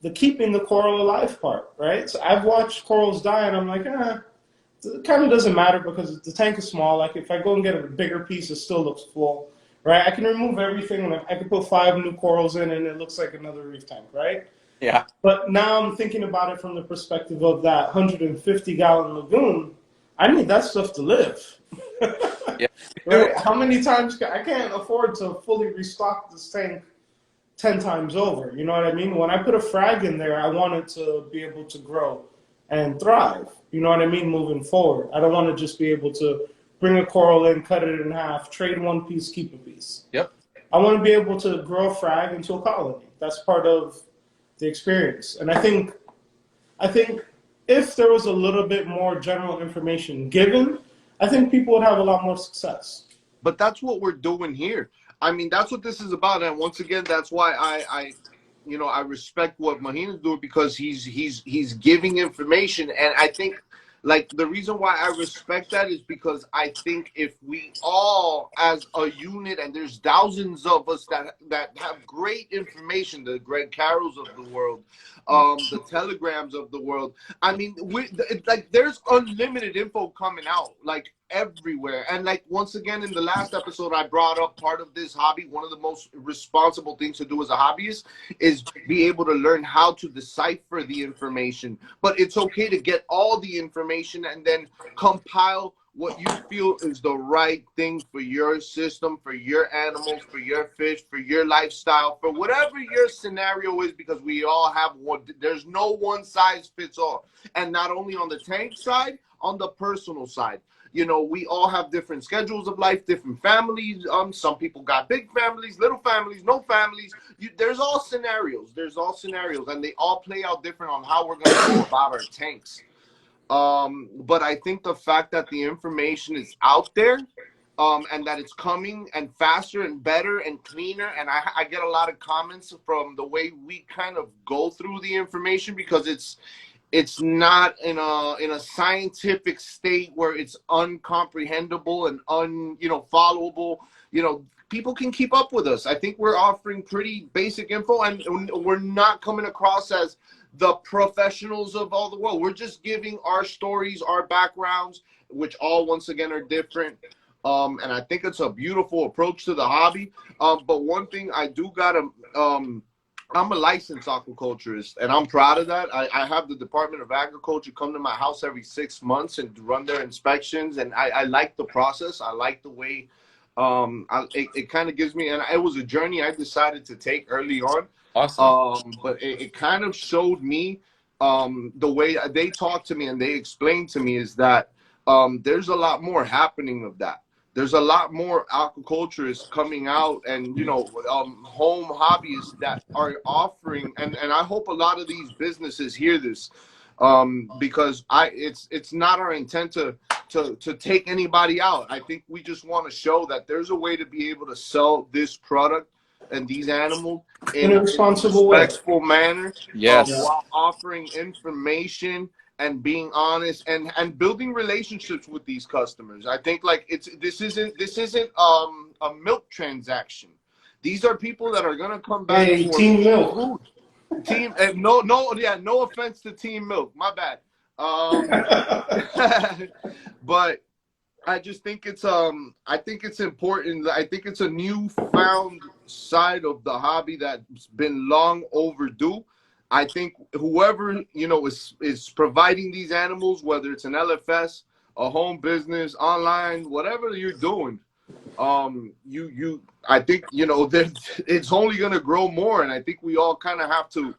the keeping the coral alive part, right? So I've watched corals die, and I'm like, it kind of doesn't matter because the tank is small. Like if I go and get a bigger piece, it still looks full, right? I can remove everything, and I can put 5 new corals in, and it looks like another reef tank, right? Yeah. But now I'm thinking about it from the perspective of that 150-gallon lagoon. I need that stuff to live. Yeah. Right? How many times I can't afford to fully restock this tank 10 times over. You know what I mean? When I put a frag in there, I want it to be able to grow and thrive. You know what I mean? Moving forward. I don't want to just be able to bring a coral in, cut it in half, trade one piece, keep a piece. Yep. I want to be able to grow a frag into a colony. That's part of the experience. And I think if there was a little bit more general information given, I think people would have a lot more success. But that's what we're doing here. I mean, that's what this is about. And once again, that's why I respect what Mahina's doing, because he's giving information. And I think, like, the reason why I respect that is because I think if we all, as a unit, and there's thousands of us that have great information, the Greg Carrolls of the world, the Telegrams of the world. I mean, there's unlimited info coming out, like, everywhere. And like, once again, in the last episode, I brought up part of this hobby. One of the most responsible things to do as a hobbyist is be able to learn how to decipher the information. But it's okay to get all the information and then compile what you feel is the right thing for your system, for your animals, for your fish, for your lifestyle, for whatever your scenario is, because we all have one. There's no one size fits all. And not only on the tank side, on the personal side. You know, we all have different schedules of life, different families. Some people got big families, little families, no families. There's all scenarios. And they all play out different on how we're going to go about our tanks. But I think the fact that the information is out there, and that it's coming and faster and better and cleaner. And I get a lot of comments from the way we kind of go through the information, because it's not in a scientific state where it's uncomprehendable and followable. People can keep up with us. I think we're offering pretty basic info, and we're not coming across as the professionals of all the world. We're just giving our stories, our backgrounds, which all once again are different. And I think it's a beautiful approach to the hobby. But one thing I do gotta, I'm a licensed aquaculturist, and I'm proud of that. I have the Department of Agriculture come to my house every 6 months and run their inspections, and I like the process. I like the way it kind of gives me, and it was a journey I decided to take early on. Awesome. But it kind of showed me the way they talked to me and they explained to me is that there's a lot more happening of that. There's a lot more aquaculturists coming out and, home hobbyists that are offering, and I hope a lot of these businesses hear this, because it's not our intent to take anybody out. I think we just want to show that there's a way to be able to sell this product and these animals in a responsible respectful manner. Yes. While offering information and being honest and building relationships with these customers. I think like this isn't a milk transaction. These are people that are gonna come back for Team Milk. Food. Team no offense to Team Milk, my bad. But I just think it's important. I think it's a newfound side of the hobby that's been long overdue. I think whoever is providing these animals, whether it's an LFS, a home business, online, whatever you're doing, I think it's only gonna grow more, and I think we all gonna have to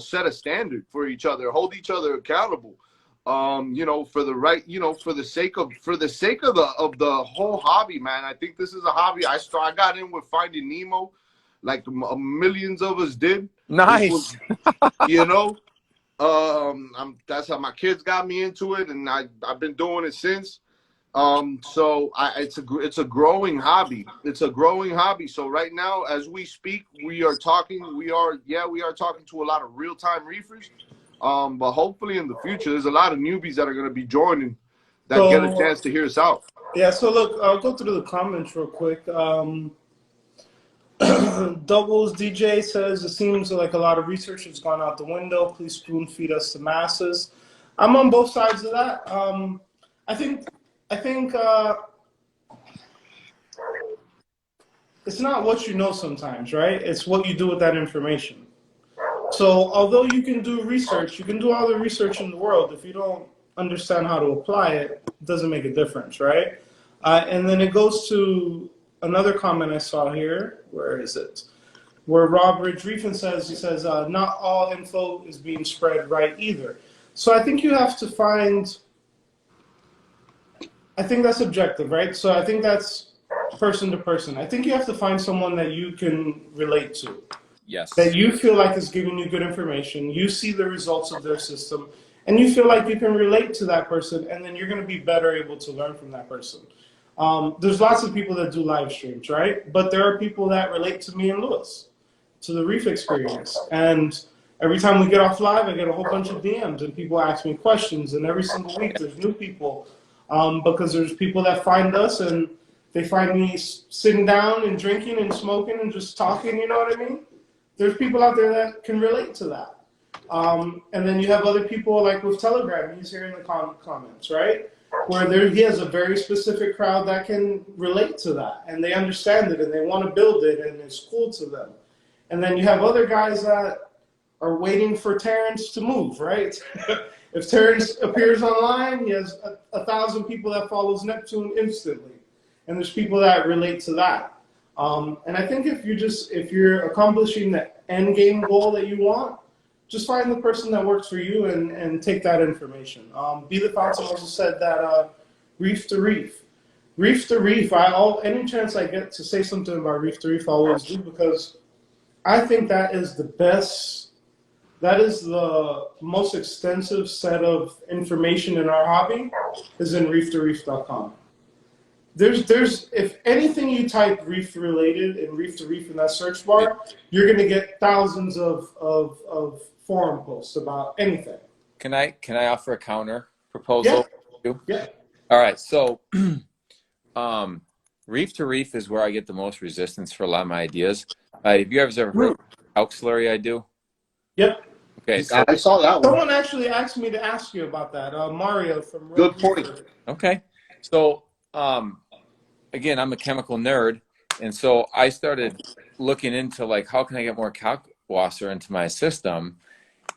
set a standard for each other, hold each other accountable, for the right, for the sake of the whole hobby, man. I think this is a hobby. I got in with Finding Nemo, like millions of us did. Nice. That's how my kids got me into it, and I've been doing it since. So it's a growing hobby. It's a growing hobby. So right now, as we speak, we are talking to a lot of real-time reefers. But hopefully in the future, there's a lot of newbies that are going to be joining that get a chance to hear us out. Yeah. So look, I'll go through the comments real quick. Doubles DJ says, it seems like a lot of research has gone out the window. Please spoon feed us the masses. I'm on both sides of that. I think it's not what you know sometimes, right? It's what you do with that information. So although you can do research, you can do all the research in the world. If you don't understand how to apply it, it doesn't make a difference, right? And then it goes to another comment I saw here. Where is it? Where Rob Ridge Reefing says, not all info is being spread right either. So I think you have to find, I think that's objective, right? So I think that's person to person. I think you have to find someone that you can relate to. Yes. That you feel like is giving you good information. You see the results of their system, and you feel like you can relate to that person, and then you're going to be better able to learn from that person. There's lots of people that do live streams, right? But there are people that relate to me and Lewis, to the Reef experience. And every time we get off live, I get a whole bunch of DMs, and people ask me questions. And every single week, there's new people, because there's people that find us, and they find me sitting down and drinking and smoking and just talking, you know what I mean? There's people out there that can relate to that. And then you have other people like with Telegram, he's here in the comments, right? Where he has a very specific crowd that can relate to that, and they understand it, and they want to build it, and it's cool to them. And then you have other guys that are waiting for Terrence to move, right? If Terrence appears online, he has 1,000 people that follows Neptune instantly, and there's people that relate to that. And I think if you're accomplishing the end game goal that you want, just find the person that works for you and take that information. Be the Fountain also said that Reef to Reef. Reef to Reef, any chance I get to say something about Reef to Reef, I always do, because I think that is the best, that is the most extensive set of information in our hobby is in reeftoreef.com. there's if anything you type reef related and reef to reef in that search bar, you're gonna get thousands of forum posts about anything. Can I offer a counter Yeah, proposal? yeah. All right. So, reef to reef is where I get the most resistance for a lot of my ideas. Have you guys ever heard of elk slurry? I do. Yep. Okay. So I saw that one. Someone actually asked me to ask you about that. Mario from Good point. okay. So, again, I'm a chemical nerd, and so I started looking into like how can I get more kalkwasser into my system.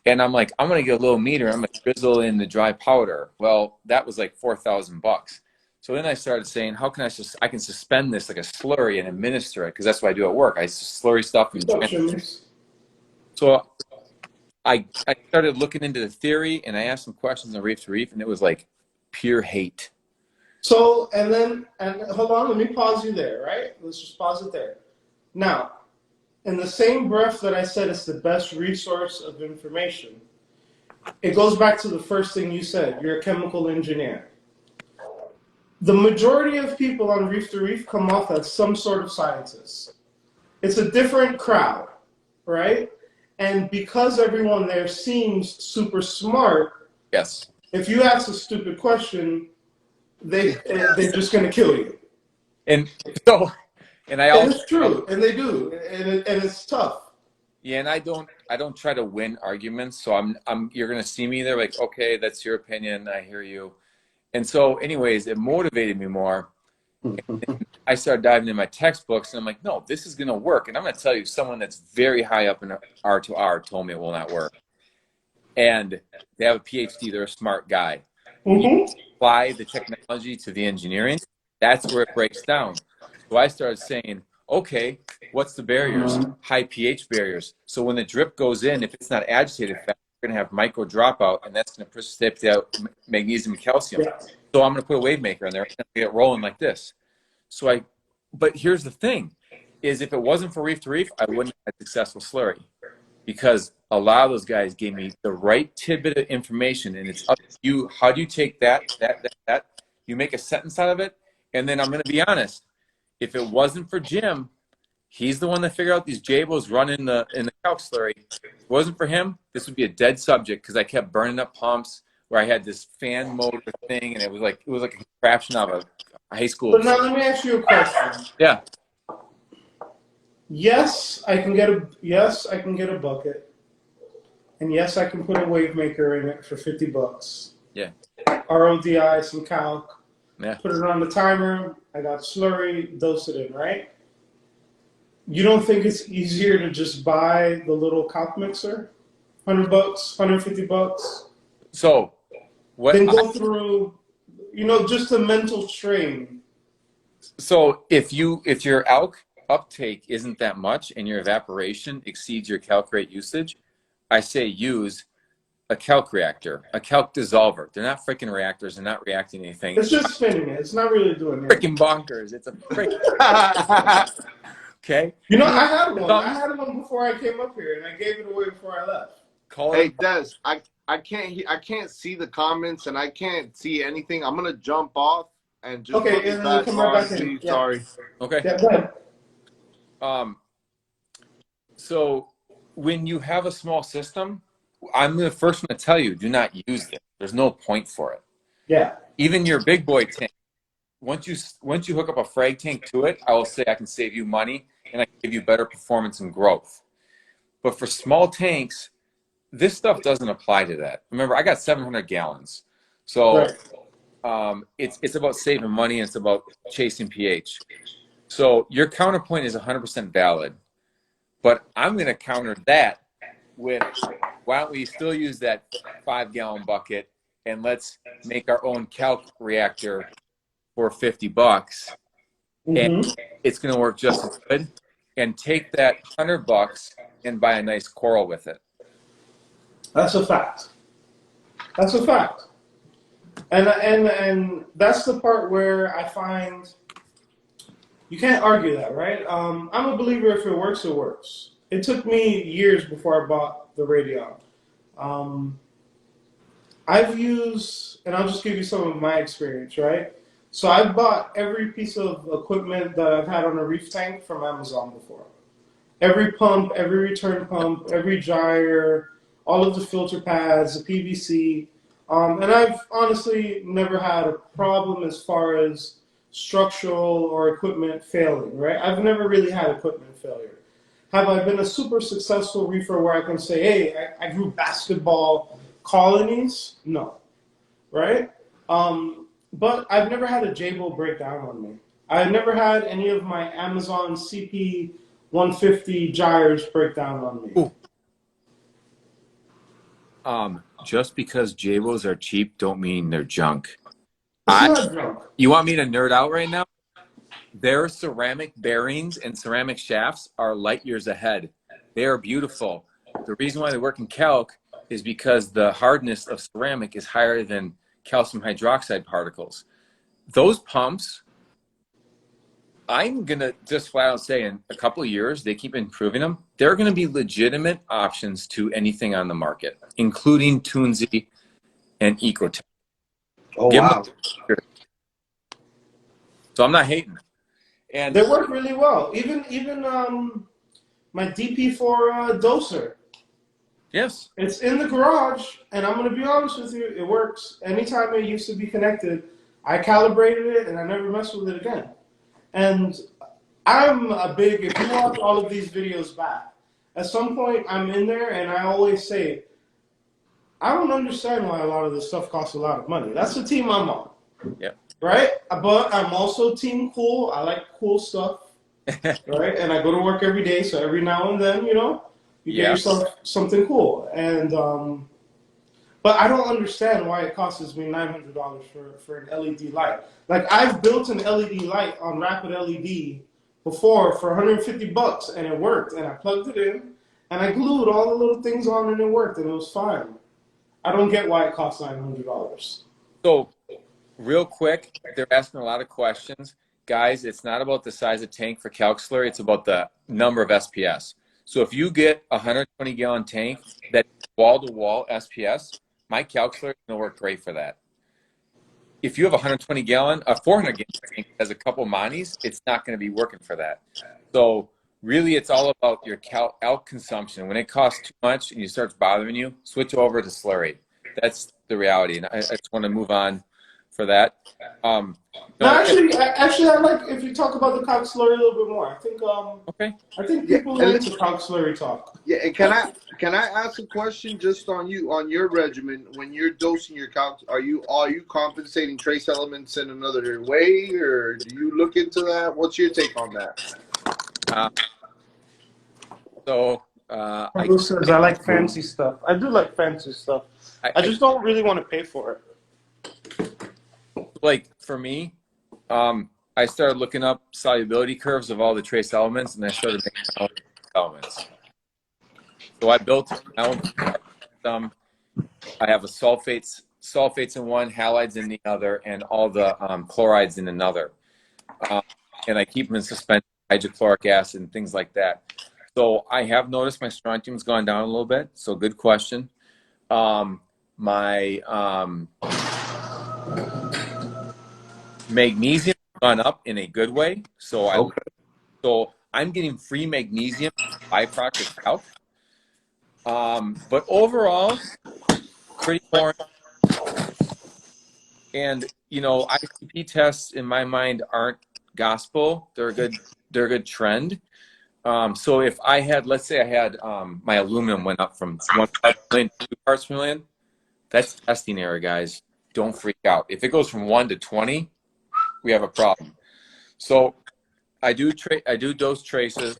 And I'm like, I'm gonna get a little meter. I'm gonna drizzle in the dry powder. Well, that was like $4,000. So then I started saying, how can I can suspend this like a slurry and administer it, because that's what I do at work. I slurry stuff and so I started looking into the theory, and I asked some questions on Reef to Reef, and it was like pure hate. So and hold on, let me pause you there. Right, let's just pause it there. Now, in the same breath that I said it's the best resource of information, it goes back to the first thing you said. You're a chemical engineer. The majority of people on Reef to Reef come off as some sort of scientists. It's a different crowd, right? And because everyone there seems super smart, yes, if you ask a stupid question, they're just going to kill you. And so, and it's true, and they do, and it's tough. Yeah, and I don't try to win arguments. So you're gonna see me there like, okay, that's your opinion. I hear you. And so, anyways, it motivated me more. I started diving in my textbooks, and I'm like, no, this is gonna work. And I'm gonna tell you, someone that's very high up in R2R told me it will not work. And they have a PhD. They're a smart guy. When you apply the technology to the engineering, that's where it breaks down. So I started saying, okay, what's the barriers? High pH barriers. So when the drip goes in, if it's not agitated fast, you're going to have micro dropout, and that's going to precipitate out magnesium and calcium. So I'm going to put a wave maker in there and get rolling like this. But here's the thing, is if it wasn't for Reef to Reef, I wouldn't have had successful slurry, because a lot of those guys gave me the right tidbit of information, and it's up to you. How do you take that? You make a sentence out of it, and then I'm going to be honest. If it wasn't for Jim, he's the one that figured out these Jabos run in the calc slurry. If it wasn't for him, this would be a dead subject, because I kept burning up pumps where I had this fan motor thing, and it was like a contraption of a high school. But now let me ask you a question. Yeah. Yes, I can get a bucket, and yes, I can put a wave maker in it for $50. Yeah. RODI, some calc. Yeah. Put it on the timer. I got slurry, dose it in, right? You don't think it's easier to just buy the little calc mixer? $100, $150? So what? Then go through, just the mental strain. So if your alk uptake isn't that much and your evaporation exceeds your calc rate usage, I say use a calc reactor, a calc dissolver. They're not freaking reactors. They're not reacting anything. It's just spinning it. It's not really doing anything. Freaking bonkers. It's a freaking. Okay. I had one. I had one before I came up here, and I gave it away before I left. Hey, Des, I can't see the comments, and I can't see anything. I'm gonna jump off and just okay, and then come right back in. Yeah. Sorry. Okay. Yeah, go ahead. So when you have a small system, I'm the first one to tell you, do not use it. There's no point for it. Yeah. Even your big boy tank, once you hook up a frag tank to it, I will say I can save you money and I can give you better performance and growth. But for small tanks, this stuff doesn't apply to that. Remember, I got 700 gallons. So it's about saving money, and it's about chasing pH. So your counterpoint is 100% valid. But I'm going to counter that with, why don't we still use that 5-gallon bucket, and let's make our own calc reactor for $50, and it's going to work just as good. And take that $100 and buy a nice coral with it. That's a fact. That's a fact. And that's the part where I find you can't argue that, right? I'm a believer, if it works, it works. It took me years before I bought the Radion. I've used, and I'll just give you some of my experience, right? So I've bought every piece of equipment that I've had on a reef tank from Amazon before. Every pump, every return pump, every gyre, all of the filter pads, the PVC. And I've honestly never had a problem as far as structural or equipment failing, right? I've never really had equipment failure. Have I been a super successful reefer where I can say, hey, I grew basketball colonies? No, right? But I've never had a J-Bowl break down on me. I've never had any of my Amazon CP 150 gyres break down on me. Just because J-Bos are cheap don't mean they're junk. It's not junk. You want me to nerd out right now? Their ceramic bearings and ceramic shafts are light years ahead. They are beautiful. The reason why they work in calc is because the hardness of ceramic is higher than calcium hydroxide particles. Those pumps, I'm going to just flat out say in a couple of years, they keep improving them. They're going to be legitimate options to anything on the market, including Toonsy and Ecotech. Oh, wow. So I'm not hating. And they work really well. Even my DP4 doser. Yes. It's in the garage, and I'm going to be honest with you, it works. Anytime it used to be connected, I calibrated it, and I never messed with it again. And I'm a big, if you watch all of these videos back, at some point I'm in there, and I always say, I don't understand why a lot of this stuff costs a lot of money. That's the team I'm on. Yeah. Right? But I'm also team cool. I like cool stuff. Right? And I go to work every day, so every now and then, you know, you get yourself something cool. And but I don't understand why it costs me $900 for an LED light. Like, I've built an LED light on Rapid LED before for $150, and it worked. And I plugged it in, and I glued all the little things on, and it worked, and it was fine. I don't get why it costs $900. So, real quick, they're asking a lot of questions. Guys, it's not about the size of tank for calc slurry. It's about the number of SPS. So if you get a 120-gallon tank that's wall-to-wall SPS, my calc slurry is going to work great for that. If you have a 120-gallon, a 400-gallon tank that has a couple Monis, it's not going to be working for that. So really, it's all about your calc consumption. When it costs too much and it starts bothering you, switch over to slurry. That's the reality. And I just want to move on for that. Actually, I like if you talk about the calc slurry a little bit more. I think okay. I think people like the calc slurry talk. Yeah, and can I ask a question just on your regimen when you're dosing your calc? Are you compensating trace elements in another way, or do you look into that? What's your take on that? I like fancy stuff. I do like fancy stuff. I just don't really want to pay for it. Like for me, I started looking up solubility curves of all the trace elements, and I started making elements. So I built an element system. I have a sulfates in one, halides in the other, and all the chlorides in another. And I keep them in suspension, hydrochloric acid, and things like that. So I have noticed my strontium's gone down a little bit. So good question. My magnesium has gone up in a good way. So I'm getting free magnesium byproduct of calc. But overall, pretty boring. And you know, ICP tests in my mind aren't gospel. They're a good trend. So if I had, let's say I had my aluminum went up from 1 part per million to 2 parts per million, that's testing error, guys. Don't freak out. If it goes from 1 to 20, we have a problem. So I do dose traces.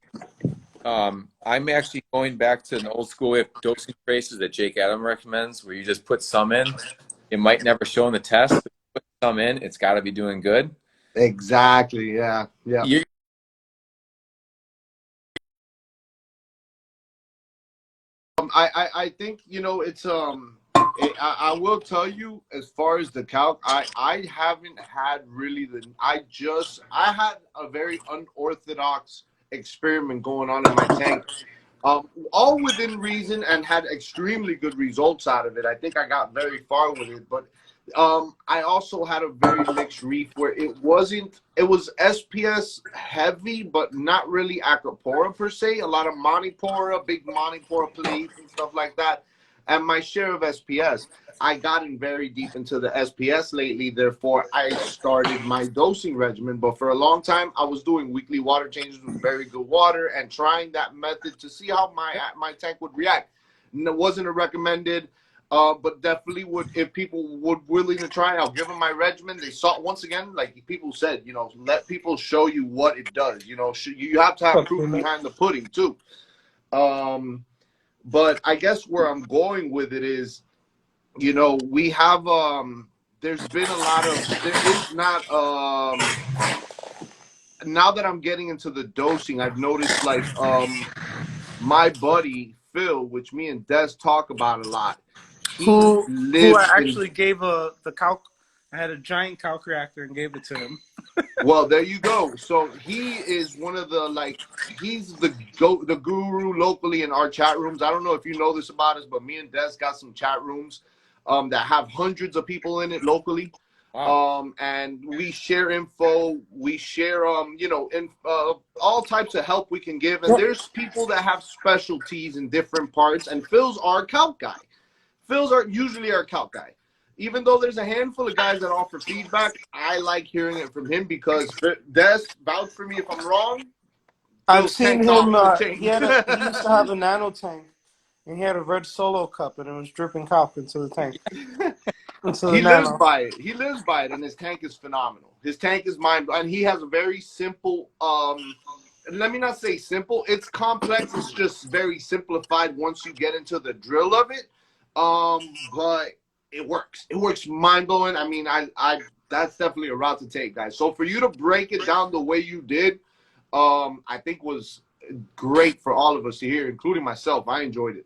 I'm actually going back to an old school way of dosing traces that Jake Adam recommends, where you just put some in. It might never show in the test, but put some in, it's got to be doing good. Exactly. Yeah. I think, you know, it's I will tell you, as far as the calc, I haven't had really I had a very unorthodox experiment going on in my tank, all within reason, and had extremely good results out of it. I think I got very far with it, but I also had a very mixed reef where it was SPS heavy, but not really Acropora per se. A lot of Monipora, big Monipora plates and stuff like that. And my share of SPS. I gotten very deep into the SPS lately, therefore I started my dosing regimen. But for a long time, I was doing weekly water changes with very good water and trying that method to see how my tank would react. And it wasn't a recommended, but definitely would, if people would willing to try, I'll give them my regimen. They saw, once again, like people said, you know, let people show you what it does. You know, you have to have proof behind the pudding too. But I guess where I'm going with it is, you know, we have there's been a lot of, there is not now that I'm getting into the dosing, I've noticed like my buddy Phil, which me and Des talk about a lot, he who I lives actually gave the calc. I had a giant calc reactor and gave it to him. well, there you go. So he is one of the, like, he's the guru locally in our chat rooms. I don't know if you know this about us, but me and Des got some chat rooms that have hundreds of people in it locally. Wow. And we share info, we share you know, all types of help we can give. And there's people that have specialties in different parts, and Phil's our calc guy. Phil's usually our calc guy. Even though there's a handful of guys that offer feedback, I like hearing it from him because Des, vouch for me if I'm wrong. I've seen him. He used to have a nano tank, and he had a red Solo cup, and it was dripping calc into the tank. He lives by it. He lives by it, and his tank is phenomenal. His tank is and he has a very simple. Let me not say simple. It's complex. It's just very simplified once you get into the drill of it. But it works. It works mind blowing. I mean, I that's definitely a route to take, guys. So for you to break it down the way you did, I think was great for all of us to hear, including myself. I enjoyed it.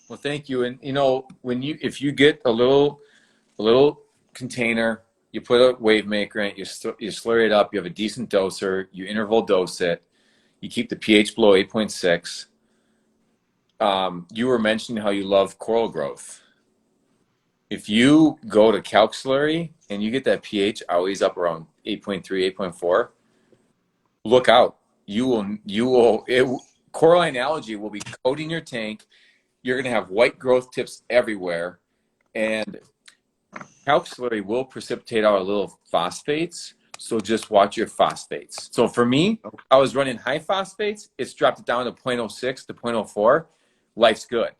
Well, thank you. And you know, if you get a little container, you put a wave maker in it, you slurry it up, you have a decent doser, you interval dose it, you keep the pH below 8.6. You were mentioning how you love coral growth. If you go to calc slurry and you get that pH always up around 8.3, 8.4, look out. Coralline algae will be coating your tank. You're going to have white growth tips everywhere. And calc slurry will precipitate out a little phosphates. So just watch your phosphates. So for me, I was running high phosphates. It's dropped it down to 0.06 to 0.04. Life's good.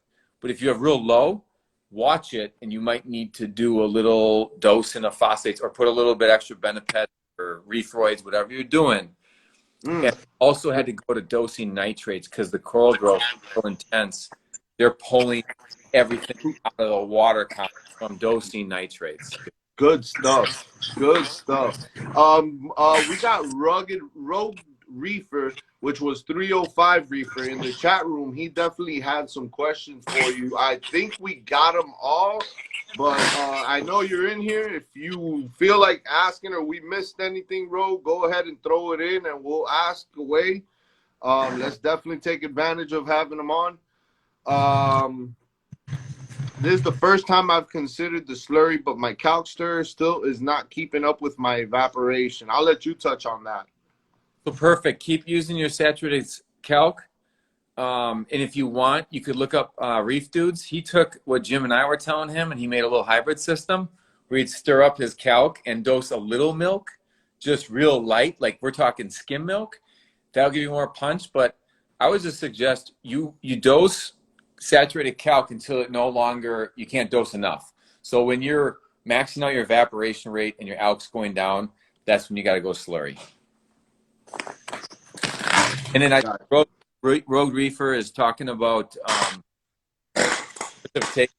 But if you have real low, watch it, and you might need to do a little dose in the phosphates or put a little bit extra Benepet or Reefroids, whatever you're doing. And also had to go to dosing nitrates because the coral growth is so intense. They're pulling everything out of the water column from dosing nitrates. Good stuff. Good stuff. We got Rogue Reefer, which was 305 Reefer in the chat room. He definitely had some questions for you. I think we got them all, but I know you're in here. If you feel like asking or we missed anything, Rogue, go ahead and throw it in and we'll ask away. Let's definitely take advantage of having them on. This is the first time I've considered the slurry, but my calc stir still is not keeping up with my evaporation. I'll let you touch on that. So perfect. Keep using your saturated calc. And if you want, you could look up Reef Dudes. He took what Jim and I were telling him, and he made a little hybrid system where he'd stir up his calc and dose a little milk, just real light, like we're talking skim milk. That'll give you more punch. But I would just suggest you dose saturated calc until it no longer, you can't dose enough. So when you're maxing out your evaporation rate and your alk's going down, that's when you got to go slurry. And then Rogue Reefer is talking about precipitation.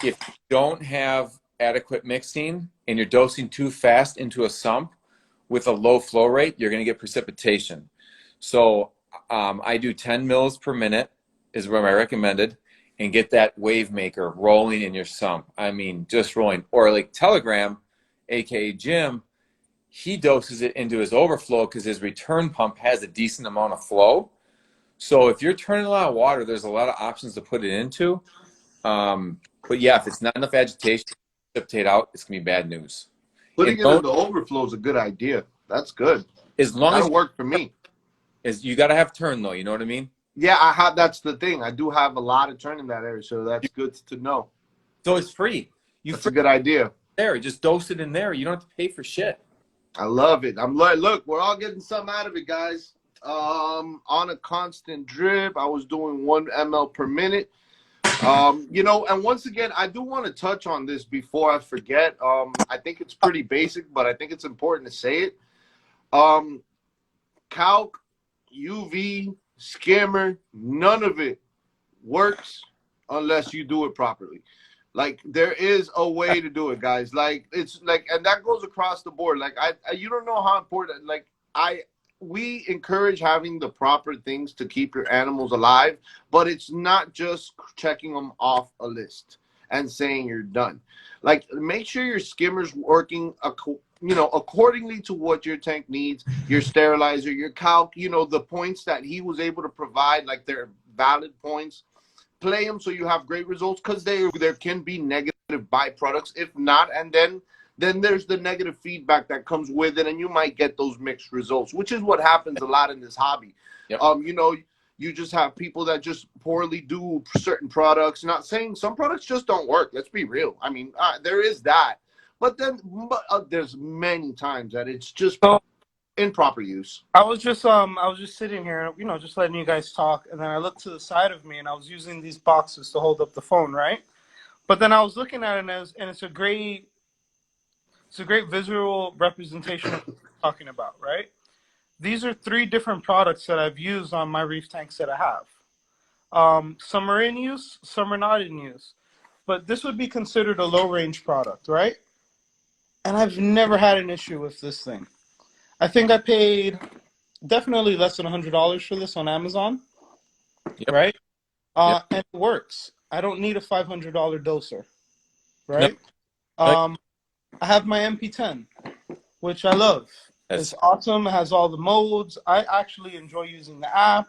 If you don't have adequate mixing and you're dosing too fast into a sump with a low flow rate, you're going to get precipitation. So I do 10 mils per minute is what I recommended, and get that wave maker rolling in your sump. I mean, just rolling. Or like Telegram, aka Jim, he doses it into his overflow because his return pump has a decent amount of flow. So if you're turning a lot of water, there's a lot of options to put it into. But yeah, if it's not enough agitation, precipitate out, it's gonna be bad news. Putting it in the overflow is a good idea. That's good. As long That'll as work for me. you got to have turn though. You know what I mean? Yeah, I have. That's the thing. I do have a lot of turn in that area, so that's good to know. So it's free. That's a good idea. There, just dose it in there. You don't have to pay for shit. I love it. I'm like, look, we're all getting something out of it, guys. On a constant drip, I was doing 1 ml per minute. You know, and once again, I do want to touch on this before I forget. I think it's pretty basic, but I think it's important to say it. Calc, UV, skimmer, none of it works unless you do it properly. Like, there is a way to do it, guys. Like, it's like, and that goes across the board. Like, you don't know how important, like, we encourage having the proper things to keep your animals alive, but it's not just checking them off a list and saying you're done. Like, make sure your skimmer's working, you know, accordingly to what your tank needs, your sterilizer, your calc, you know, the points that he was able to provide, like, they're valid points. Play them so you have great results, because there can be negative byproducts if not, and then there's the negative feedback that comes with it, and you might get those mixed results, which is what happens a lot in this hobby. Yep. You know, you just have people that just poorly do certain products. Not saying some products just don't work. Let's be real. I mean, there is that, but then there's many times that it's just improper use. I was just sitting here, you know, just letting you guys talk, and then I looked to the side of me, and I was using these boxes to hold up the phone, right? But then I was looking at it, and it's a great visual representation of what we're talking about, right? These are 3 different products that I've used on my reef tanks that I have. Some are in use, some are not in use. But this would be considered a low-range product, right? And I've never had an issue with this thing. I think I paid definitely less than $100 for this on Amazon, right? And it works. I don't need a $500 doser, right? I have my MP10, which I love. It's awesome. It has all the modes. I actually enjoy using the app.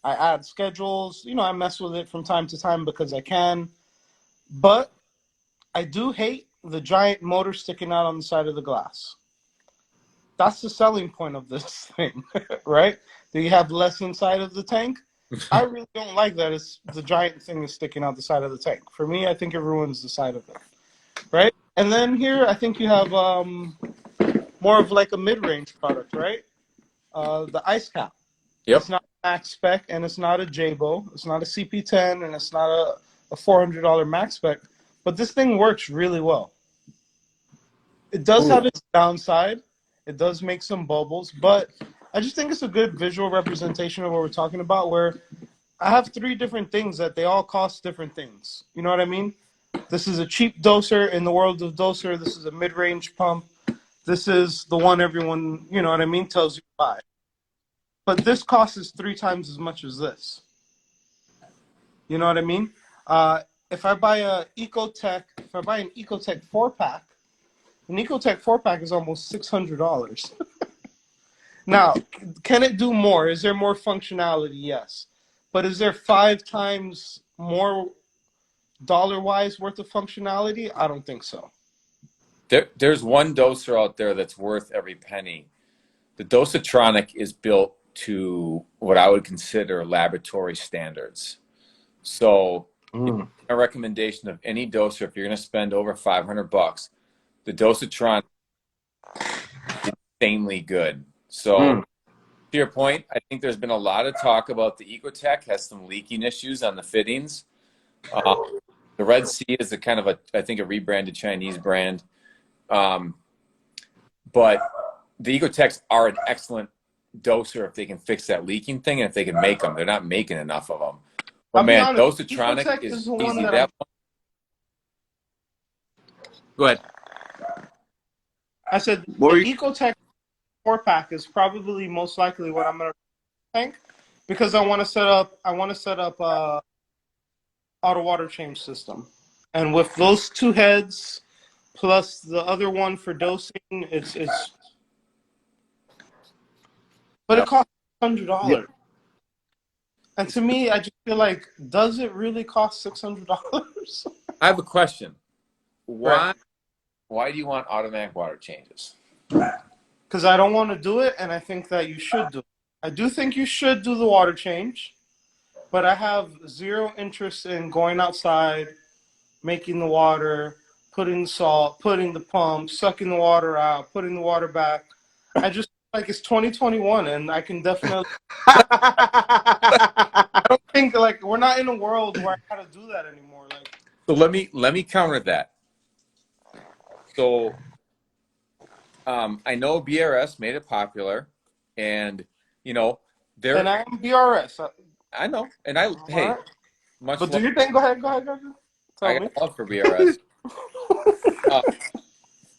I add schedules. You know, I mess with it from time to time because I can. But I do hate the giant motor sticking out on the side of the glass. That's the selling point of this thing, right? Do you have less inside of the tank? I really don't like that. It's the giant thing is sticking out the side of the tank. For me, I think it ruins the side of it, right? And then here, I think you have more of like a mid-range product, right? The ice cap. Yep. It's not a max spec, and it's not a JBO. It's not a CP10, and it's not a $400 max spec. But this thing works really well. It does have its downside. It does make some bubbles, but I just think it's a good visual representation of what we're talking about, where I have 3 different things that they all cost different things. You know what I mean? This is a cheap doser in the world of doser. This is a mid-range pump. This is the one everyone, you know what I mean, tells you to buy. But this costs 3 times as much as this. You know what I mean? If I buy an Ecotech 4-pack, an Ecotech 4-pack is almost $600. Now, can it do more? Is there more functionality? Yes. But is there 5 times more dollar-wise worth of functionality? I don't think so. There's one doser out there that's worth every penny. The Dosatronic is built to what I would consider laboratory standards. So a recommendation of any doser, if you're going to spend over $500, the Dosatronic is insanely good. So to your point, I think there's been a lot of talk about the Ecotech has some leaking issues on the fittings. The Red Sea is I think a rebranded Chinese brand. But the Ecotechs are an excellent doser if they can fix that leaking thing and if they can make them. They're not making enough of them. But man, Dosatronic is easy. That one. Go ahead. I said the Ecotech 4-pack is probably most likely what I'm gonna think, because I want to set up a auto water change system, and with those 2 heads plus the other one for dosing, it's but it costs $100. Yep. And to me, I just feel like, does it really cost $600? I have a question. Why why do you want automatic water changes? Because I don't want to do it, and I think that you should do it. I do think you should do the water change, but I have zero interest in going outside, making the water, putting the salt, putting the pump, sucking the water out, putting the water back. I just like it's 2021, and I can definitely. I don't think like we're not in a world where I gotta do that anymore. Like, So let me counter that. So I know BRS made it popular, and you know and I am BRS. I know, and I All hey, right. much But do love. you think? Go ahead. Go ahead. Go ahead. I Tell me. got love for BRS.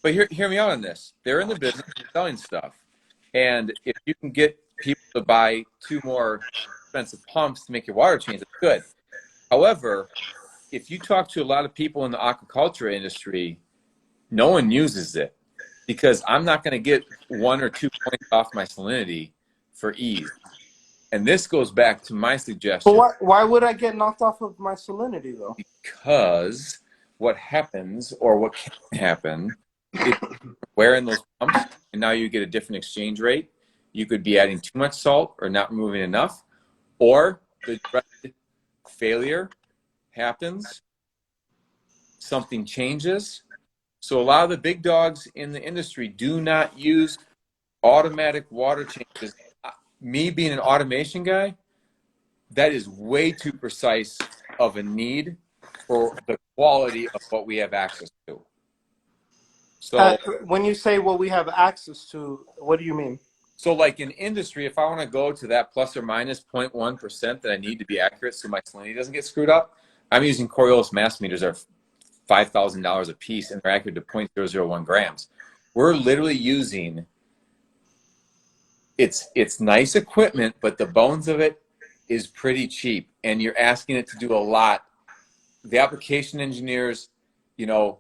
But hear me out on this. They're in the business of selling stuff, and if you can get people to buy 2 more expensive pumps to make your water change, it's good. However, if you talk to a lot of people in the aquaculture industry, no one uses it because I'm not going to get 1 or 2 points off my salinity for ease. And this goes back to my But suggestion why would I get knocked off of my salinity though? because what happens or what can happen is wearing those pumps and now you get a different exchange rate. You could be adding too much salt or not removing enough, or the dreaded failure happens, something changes. So a lot of the big dogs in the industry do not use automatic water changes. Me being an automation guy, that is way too precise of a need for the quality of what we have access to. So, When you say what we have access to, what do you mean? so like in industry, if I want to go to that plus or minus 0.1% that I need to be accurate so my salinity doesn't get screwed up, I'm using Coriolis mass meters that are $5,000 a piece and they're accurate to 0.001 grams. We're literally using it's nice equipment, but the bones of it is pretty cheap, and you're asking it to do a lot. The application engineers, you know,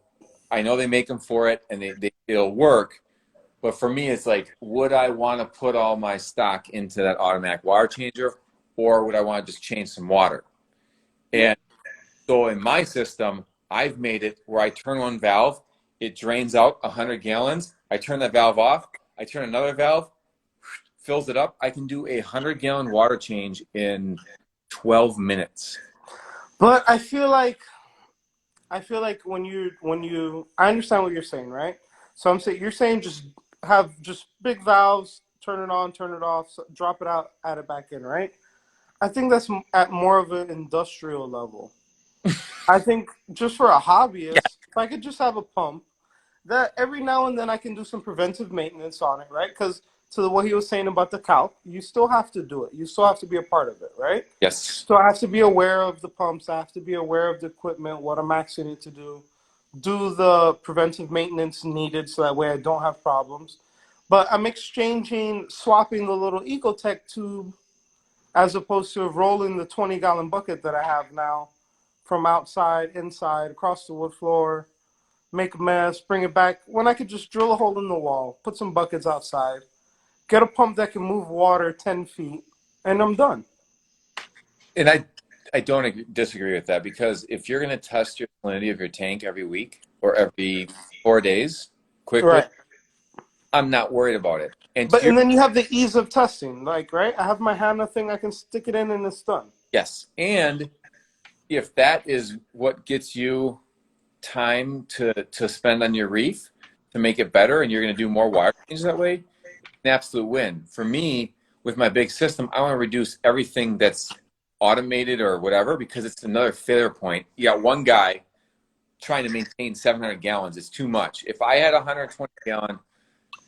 I know they make them for it, and it'll work. But for me, it's like, would I want to put all my stock into that automatic water changer, or would I want to just change some water? And so in my system, I've made it where I turn one valve, it drains out 100 gallons. I turn that valve off. I turn another valve, fills it up. I can do a 100-gallon water change in 12 minutes. But I feel like when you I understand what you're saying, right? So I'm saying you're saying just have just big valves, turn it on, turn it off, drop it out, add it back in, right? I think that's at more of an industrial level. I think just for a hobbyist, if I could just have a pump that every now and then I can do some preventive maintenance on it, right? Because to what he was saying about the calc, you still have to do it. You still have to be a part of it, right? Yes. So I have to be aware of the pumps. I have to be aware of the equipment, what I'm asking it to do the preventive maintenance needed so that way I don't have problems. But I'm swapping the little Ecotech tube as opposed to rolling the 20-gallon bucket that I have now from outside, inside, across the wood floor, make a mess, bring it back, when I could just drill a hole in the wall, put some buckets outside, get a pump that can move water 10 feet, and I'm done. And I don't disagree with that, because if you're going to test your salinity of your tank every week or every 4 days quickly, Right. I'm not worried about it. And And then you have the ease of testing, like, right? I have my Mahina thing, I can stick it in and it's done. yes, and if that is what gets you time to spend on your reef to make it better, and you're going to do more water changes that way, an absolute win. For me, with my big system, I want to reduce everything that's automated or whatever, because it's another failure point. You got one guy trying to maintain 700 gallons. It's too much. If I had 120 gallon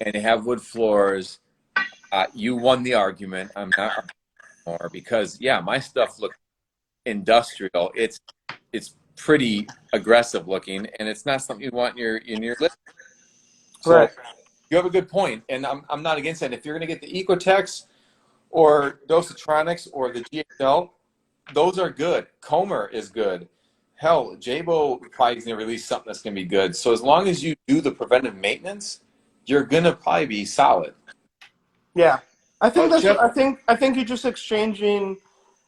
and they have wood floors, you won the argument. I'm not arguing more, because yeah, my stuff looks industrial. It's pretty aggressive looking, and it's not something you want in your list. So Right. you have a good point, and I'm not against that. If you're going to get the Ecotex or Dosatronics or the GXL, those are good. Comer is good. Hell, Jabo probably is going to release something that's going to be good. So as long as you do the preventive maintenance, you're going to probably be solid. Yeah. I think But Jeff, I think you're just exchanging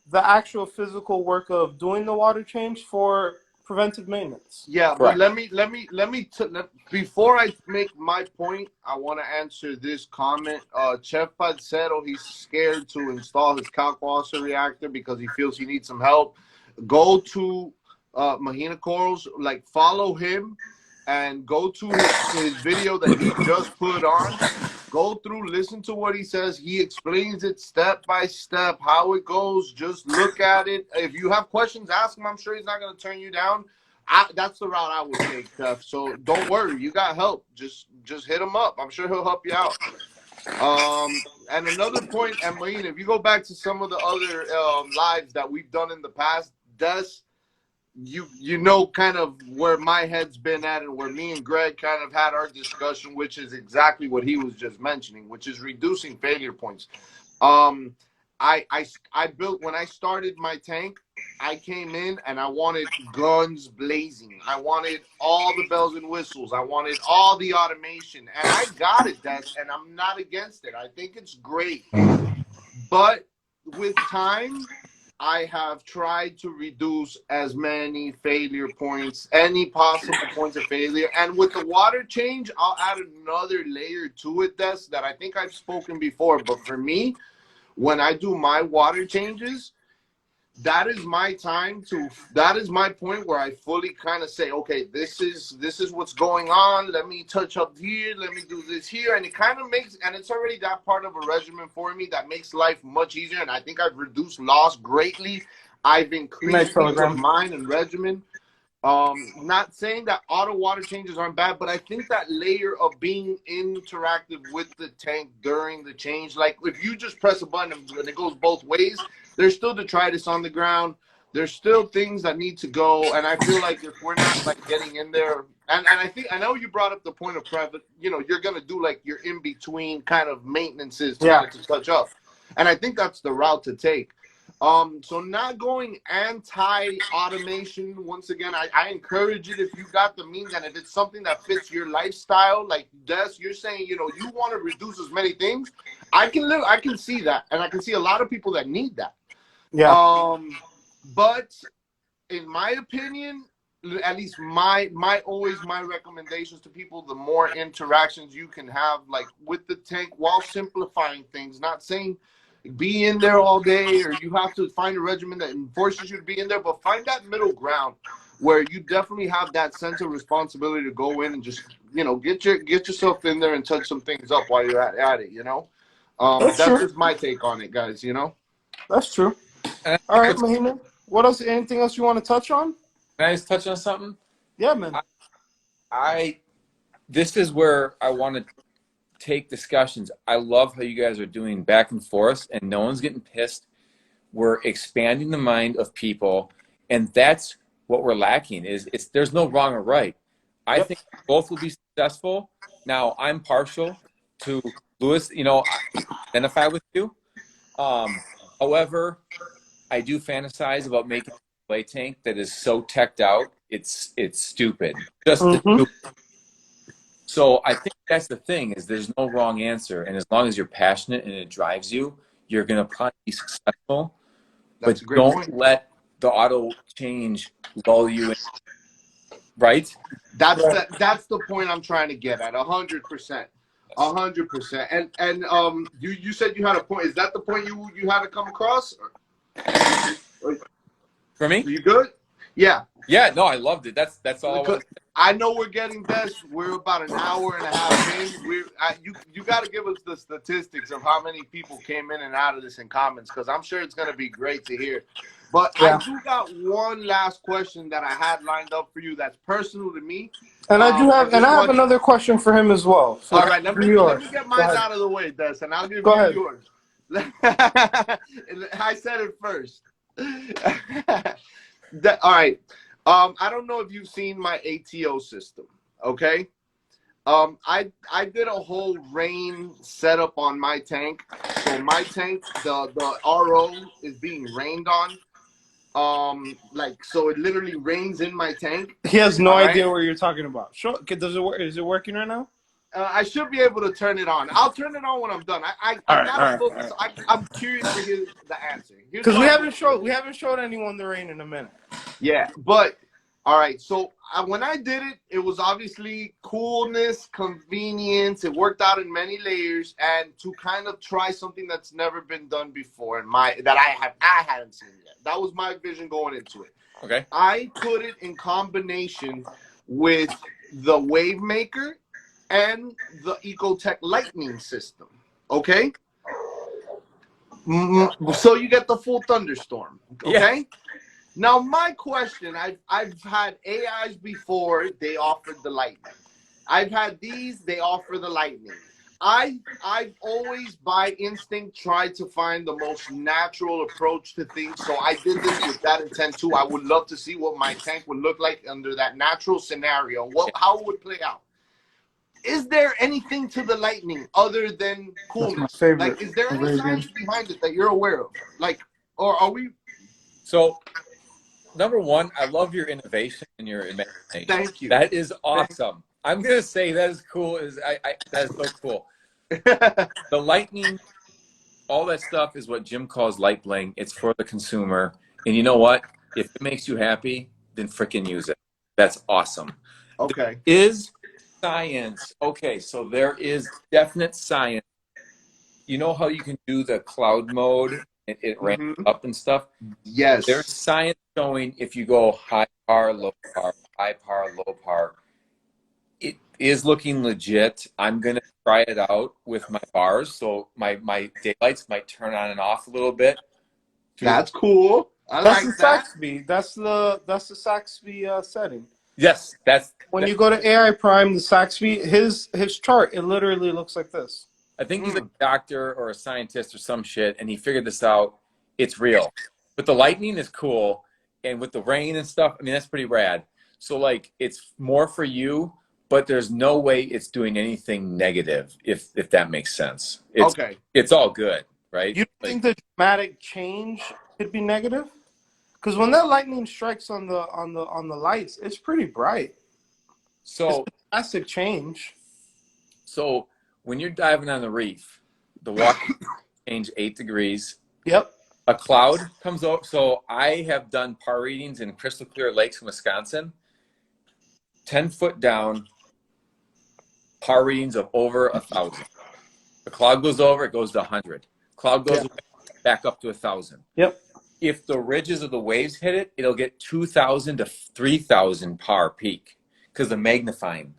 the actual physical work of doing the water change for preventive maintenance. Yeah, Correct. but before I make my point, I want to answer this comment. Chef Padsero, he's scared to install his calc-washer reactor because he feels he needs some help. Go to Mahina Corals, like follow him, and go to his video that he just put on. Go through, listen to what he says. He explains it step by step, how it goes. Just look at it. If you have questions, ask him. I'm sure he's not going to turn you down. That's the route I would take, Steph. So don't worry. You got help. Just hit him up. I'm sure he'll help you out. And another point, and Marina, if you go back to some of the other lives that we've done in the past, you know kind of where my head's been at and where me and Greg kind of had our discussion, which is exactly what he was just mentioning, which is reducing failure points. I built, when I started my tank, I came in and I wanted guns blazing. I wanted all the bells and whistles. I wanted all the automation, and I got it, Des, and I'm not against it. I think it's great. But with time, I have tried to reduce as many failure points, any possible points of failure. And with the water change, I'll add another layer to it, Des, that I think I've spoken before. But for me, when I do my water changes, that is my time to, that is my point where I fully kind of say, okay, this is what's going on. Let me touch up here. Let me do this here. And it kind of makes, and it's already that part of a regimen for me that makes life much easier. And I think I've reduced loss greatly. I've increased peace of mind and regimen. Not saying that auto water changes aren't bad, but I think that layer of being interactive with the tank during the change, like if you just press a button and it goes both ways, there's still detritus on the ground. There's still things that need to go. And I feel like if we're not like getting in there, and I know you brought up the point of private, you know, you're going to do like your in-between kind of maintenances to touch up. And I think that's the route to take. So not going anti-automation. Once again, I encourage it if you got the means and if it's something that fits your lifestyle, like Des, you're saying, you know, you want to reduce as many things. I can see that, and I can see a lot of people that need that. Yeah. But in my opinion, at least my recommendations to people, the more interactions you can have, like with the tank, while simplifying things, not saying be in there all day or you have to find a regimen that forces you to be in there, but find that middle ground where you definitely have that sense of responsibility to go in and just, you know, get yourself in there and touch some things up while you're at it, you know. That's just my take on it, guys, you know. That's true. All right, Mahina, what else? Anything else you want to touch on? Can I just touch on something? Yeah, man. This is where I want to take discussions. I love how you guys are doing back and forth and no one's getting pissed. We're expanding the mind of people, and that's what we're lacking is there's no wrong or right. I think both will be successful. Now I'm partial to Lewis, you know, I identify with you. However, I do fantasize about making a play tank that is so teched out, it's stupid. Just stupid. So I think that's the thing is there's no wrong answer. And as long as you're passionate and it drives you, you're going to probably be successful. That's but don't let the auto change lull you in. Right? That's the point I'm trying to get at. 100%. 100%. And you said you had a point. Is that the point you had to come across? For me? Are you good? Yeah. Yeah, no, I loved it. That's all. I know we're getting this. We're about an hour and a half in. You got to give us the statistics of how many people came in and out of this in comments, because I'm sure it's going to be great to hear. But I do got one last question that I had lined up for you that's personal to me. And I have another question for him as well. So all right, let me get mine out of the way, Des, and I'll give you yours. I said it first. All right. I don't know if you've seen my ATO system, okay? I did a whole rain setup on my tank. So my tank, the RO is being rained on. So it literally rains in my tank. He has no idea what you're talking about. Sure. Does it work? Is it working right now? I should be able to turn it on. I'll turn it on when I'm done. I'm curious to hear the answer. Because we haven't showed anyone the rain in a minute. Yeah, but All right, so when I did it, it was obviously coolness, convenience. It worked out in many layers, and to kind of try something that's never been done before, that I hadn't seen yet. That was my vision going into it. Okay. I put it in combination with the Wave Maker and the Ecotech Lightning system. Okay, so you get the full thunderstorm. Okay. Yeah. Now, my question, I've had AIs before, they offered the lightning. I've had these, they offer the lightning. I've always, by instinct, tried to find the most natural approach to things. So I did this with that intent too. I would love to see what my tank would look like under that natural scenario, how it would play out. Is there anything to the lightning other than coolness? That's my favorite. Like, is there any science behind it that you're aware of? Like, or are we... So, number one, I love your innovation and your imagination. Thank you. That is awesome. I'm gonna say that is cool. That is so cool. The lightning, all that stuff is what Jim calls light bling. It's for the consumer. And you know what? If it makes you happy, then frickin' use it. That's awesome. Okay. There is science. Okay, so there is definite science. You know how you can do the cloud mode? It ramps up and stuff? Yes. There's science showing if you go high power, low power, high power, low power, it is looking legit. I'm going to try it out with my bars. So my daylights might turn on and off a little bit. That's cool. That's the Saxby. That's the Saxby setting. Yes, when you go to AI Prime, the Saxby, his chart, it literally looks like this. I think he's a doctor or a scientist or some shit, and he figured this out. It's real. But the lightning is cool, and with the rain and stuff, I mean, that's pretty rad. So, like, it's more for you, but there's no way it's doing anything negative, if that makes sense. It's all good, right? You don't think the dramatic change could be negative? Because when that lightning strikes on the lights, it's pretty bright. So it's a drastic change. So when you're diving on the reef, the water change 8 degrees. Yep. A cloud comes up. So I have done par readings in crystal clear lakes in Wisconsin. 10 foot down, par readings of over 1,000. The cloud goes over, it goes to 100. Cloud goes back up to 1,000. Yep. If the ridges of the waves hit it, it'll get 2,000 to 3,000 par peak because the magnifying.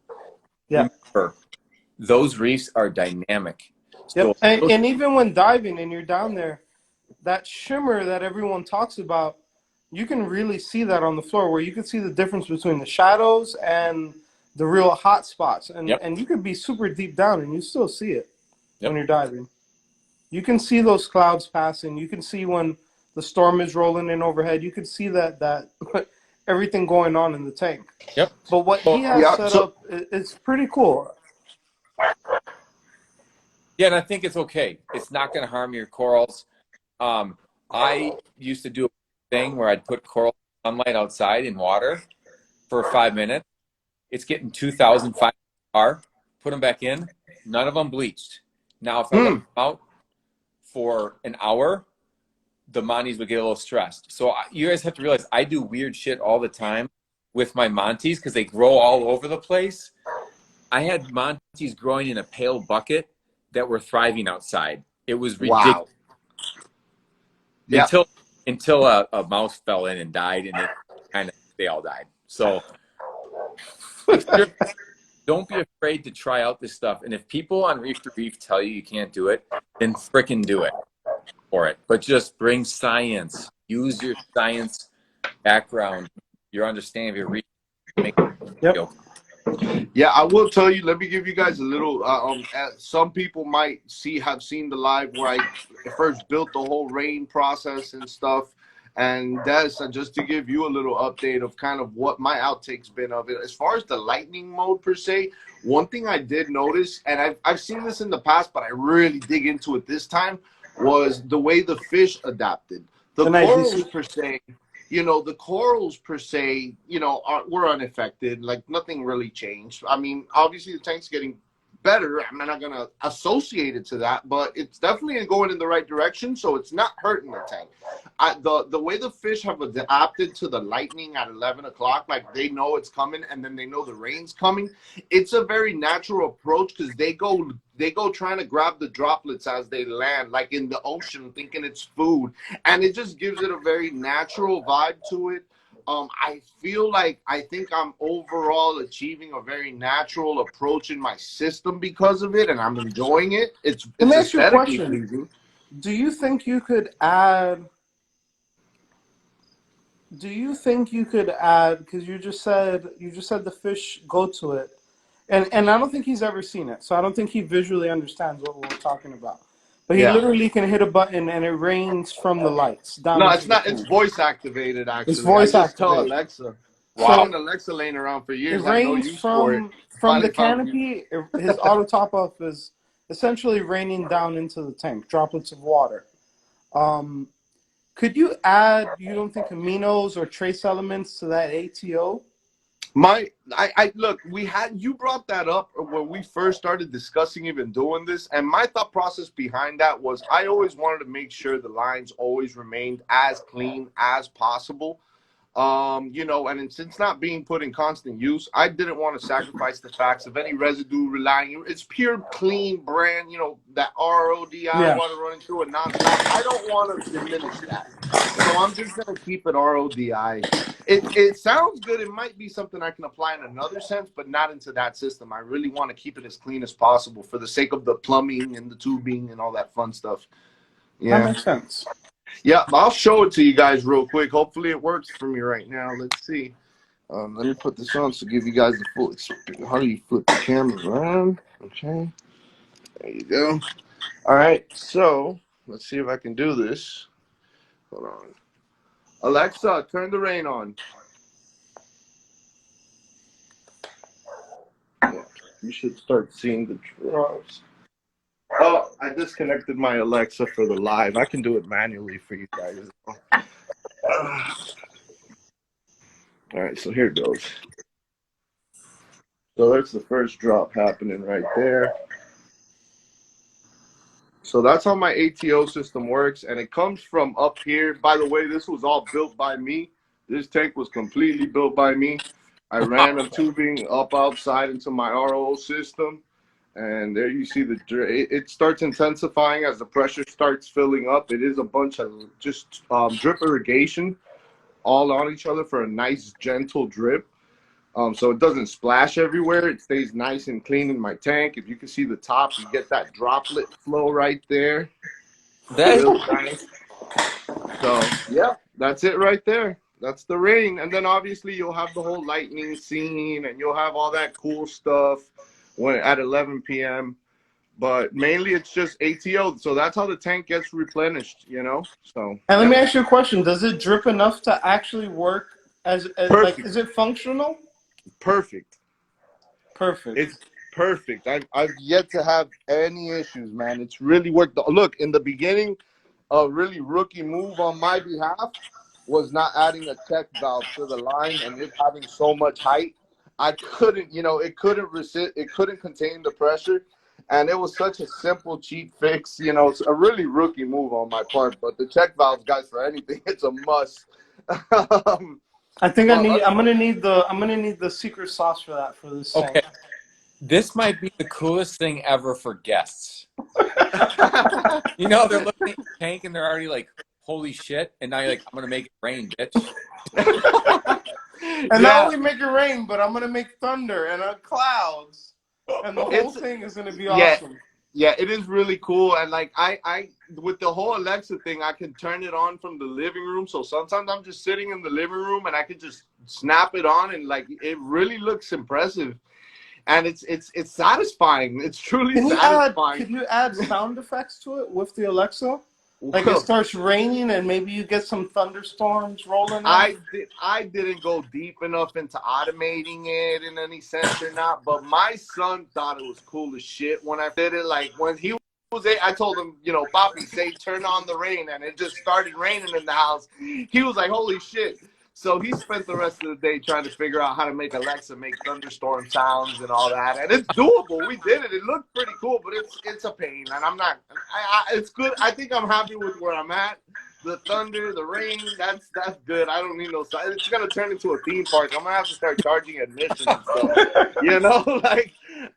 Yeah. Remember, those reefs are dynamic. Yep. So, and even when diving and you're down there, that shimmer that everyone talks about, you can really see that on the floor, where you can see the difference between the shadows and the real hot spots. And and you could be super deep down and you still see it when you're diving. You can see those clouds passing. You can see when the storm is rolling in overhead. You can see that everything going on in the tank. Yep. But what he has set up is pretty cool. Yeah, and I think it's okay. It's not going to harm your corals. I used to do a thing where I'd put coral sunlight outside in water for 5 minutes. It's getting 2,500 par. Put them back in. None of them bleached. Now, if I let them out for an hour, the Monties would get a little stressed. So you guys have to realize I do weird shit all the time with my Monties because they grow all over the place. I had Monties growing in a pail bucket that were thriving outside. It was ridiculous. Wow. Until a mouse fell in and died, and they all died. So don't be afraid to try out this stuff. And if people on Reef to Reef tell you can't do it, then frickin' do it for it. But just bring science. Use your science background, your understanding of your reef. Yeah, I will tell you. Let me give you guys a little. Some people might have seen the live where I first built the whole rain process and stuff. And that's just to give you a little update of kind of what my outtake's been of it. As far as the lightning mode per se, one thing I did notice, and I've seen this in the past, but I really dig into it this time, was the way the fish adapted. The corals per se. The corals per se, were unaffected. Like nothing really changed. I mean, obviously the tank's getting better. I'm not going to associate it to that, but it's definitely going in the right direction, so it's not hurting the tank. The way the fish have adapted to the lightning at 11 o'clock, like they know it's coming and then they know the rain's coming, it's a very natural approach because they go trying to grab the droplets as they land, like in the ocean, thinking it's food. And it just gives it a very natural vibe to it. I feel like I think I'm overall achieving a very natural approach in my system because of it, and I'm enjoying it. It's Let me ask you a aesthetically question. pleasing. Do you think you could add? Because you just said the fish go to it, and I don't think he's ever seen it, so I don't think he visually understands what we're talking about. But he Yeah. literally can hit a button and it rains from the lights down. No, into it's the not. It's tank. voice activated. It's Actually, I voice just tell activated. Alexa. So I've been Alexa laying around for it years. I have no rains use for it. from the Finally found you. canopy. His auto top up is essentially raining down into the tank, droplets of water. Could you add, you don't think, aminos or trace elements to that ATO? I look, you brought that up when we first started discussing even doing this, and my thought process behind that was I always wanted to make sure the lines always remained as clean as possible. You know, and since not being put in constant use, I didn't want to sacrifice the facts of any residue relying. It's pure, clean brand, you know, that RODI water running through it nonstop. I don't want to diminish that. So I'm just going to keep it RODI. It sounds good. It might be something I can apply in another sense, but not into that system. I really want to keep it as clean as possible for the sake of the plumbing and the tubing and all that fun stuff. Yeah. That makes sense. Yeah, I'll show it to you guys real quick. Hopefully it works for me right now. Let's see. Let me put this on to give you guys the full experience. How do you flip the camera around? Okay. There you go. All right. So let's see if I can do this. Hold on. Alexa, turn the rain on. Yeah, you should start seeing the drops. Oh, I disconnected my Alexa for the live. I can do it manually for you guys. All right, so here it goes. So there's the first drop happening right there. So that's how my ATO system works, and it comes from up here. By the way, this was all built by me. This tank was completely built by me. I ran a tubing up outside into my RO system, and there you see it starts intensifying as the pressure starts filling up. It is a bunch of just drip irrigation all on each other for a nice gentle drip. So it doesn't splash everywhere. It stays nice and clean in my tank. If you can see the top, you get that droplet flow right there. That's real nice. So yeah, that's it right there. That's the rain. And then obviously you'll have the whole lightning scene and you'll have all that cool stuff at 11 p.m. But mainly it's just ATO. So that's how the tank gets replenished, you know? So. And let me ask you a question. Does it drip enough to actually work as like, is it functional? Perfect. It's perfect. I've yet to have any issues, man. It's really worked. Look, in the beginning, a really rookie move on my behalf was not adding a check valve to the line and it having so much height. I couldn't, you know, it couldn't contain the pressure. And it was such a simple, cheap fix. You know, it's a really rookie move on my part. But the check valves, guys, for anything, it's a must. I think I'm gonna need the secret sauce for that for this tank. Okay, this might be the coolest thing ever for guests. You know, they're looking at the tank and they're already like, "Holy shit!" And now you're like, "I'm gonna make it rain, bitch." And not only make it rain, but I'm gonna make thunder and clouds, and the whole thing is gonna be awesome. Yeah, it is really cool. And like I with the whole Alexa thing, I can turn it on from the living room. So sometimes I'm just sitting in the living room and I can just snap it on and like it really looks impressive. And it's satisfying. It's truly satisfying. Can you add sound effects to it with the Alexa? Like it starts raining and maybe you get some thunderstorms rolling in? I didn't go deep enough into automating it in any sense or not, but my son thought it was cool as shit when I did it. Like when he was I told him, you know, Papi, say turn on the rain, and it just started raining in the house. He was like, holy shit. So he spent the rest of the day trying to figure out how to make Alexa make thunderstorm sounds and all that. And it's doable. We did it. It looked pretty cool, but it's a pain. And I'm not. It's good. I think I'm happy with where I'm at. The thunder, the rain, that's good. I don't need no sign. It's gonna turn into a theme park. I'm gonna have to start charging admission and stuff. You know, like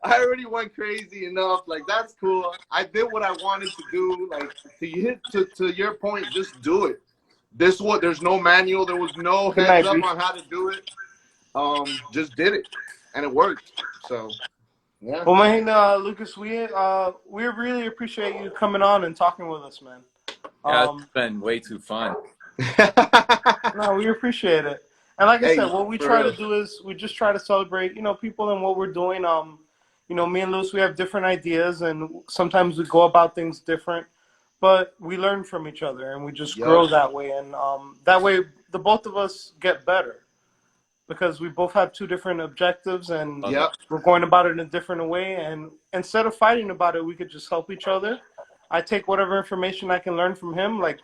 I already went crazy enough. Like that's cool. I did what I wanted to do. Like to your point, just do it. There's no manual. There was no heads up on how to do it. Just did it, and it worked. So, yeah. Well, Mahina, Lucas, we really appreciate you coming on and talking with us, man. Yeah, it's been way too fun. No, we appreciate it. And like I said, what we try real. to do is we just try to celebrate, people and what we're doing. Me and Luis, we have different ideas, and sometimes we go about things different, but we learn from each other, and we just grow that way. And that way, the both of us get better because we both have two different objectives, and we're going about it in a different way. And instead of fighting about it, we could just help each other. I take whatever information I can learn from him, like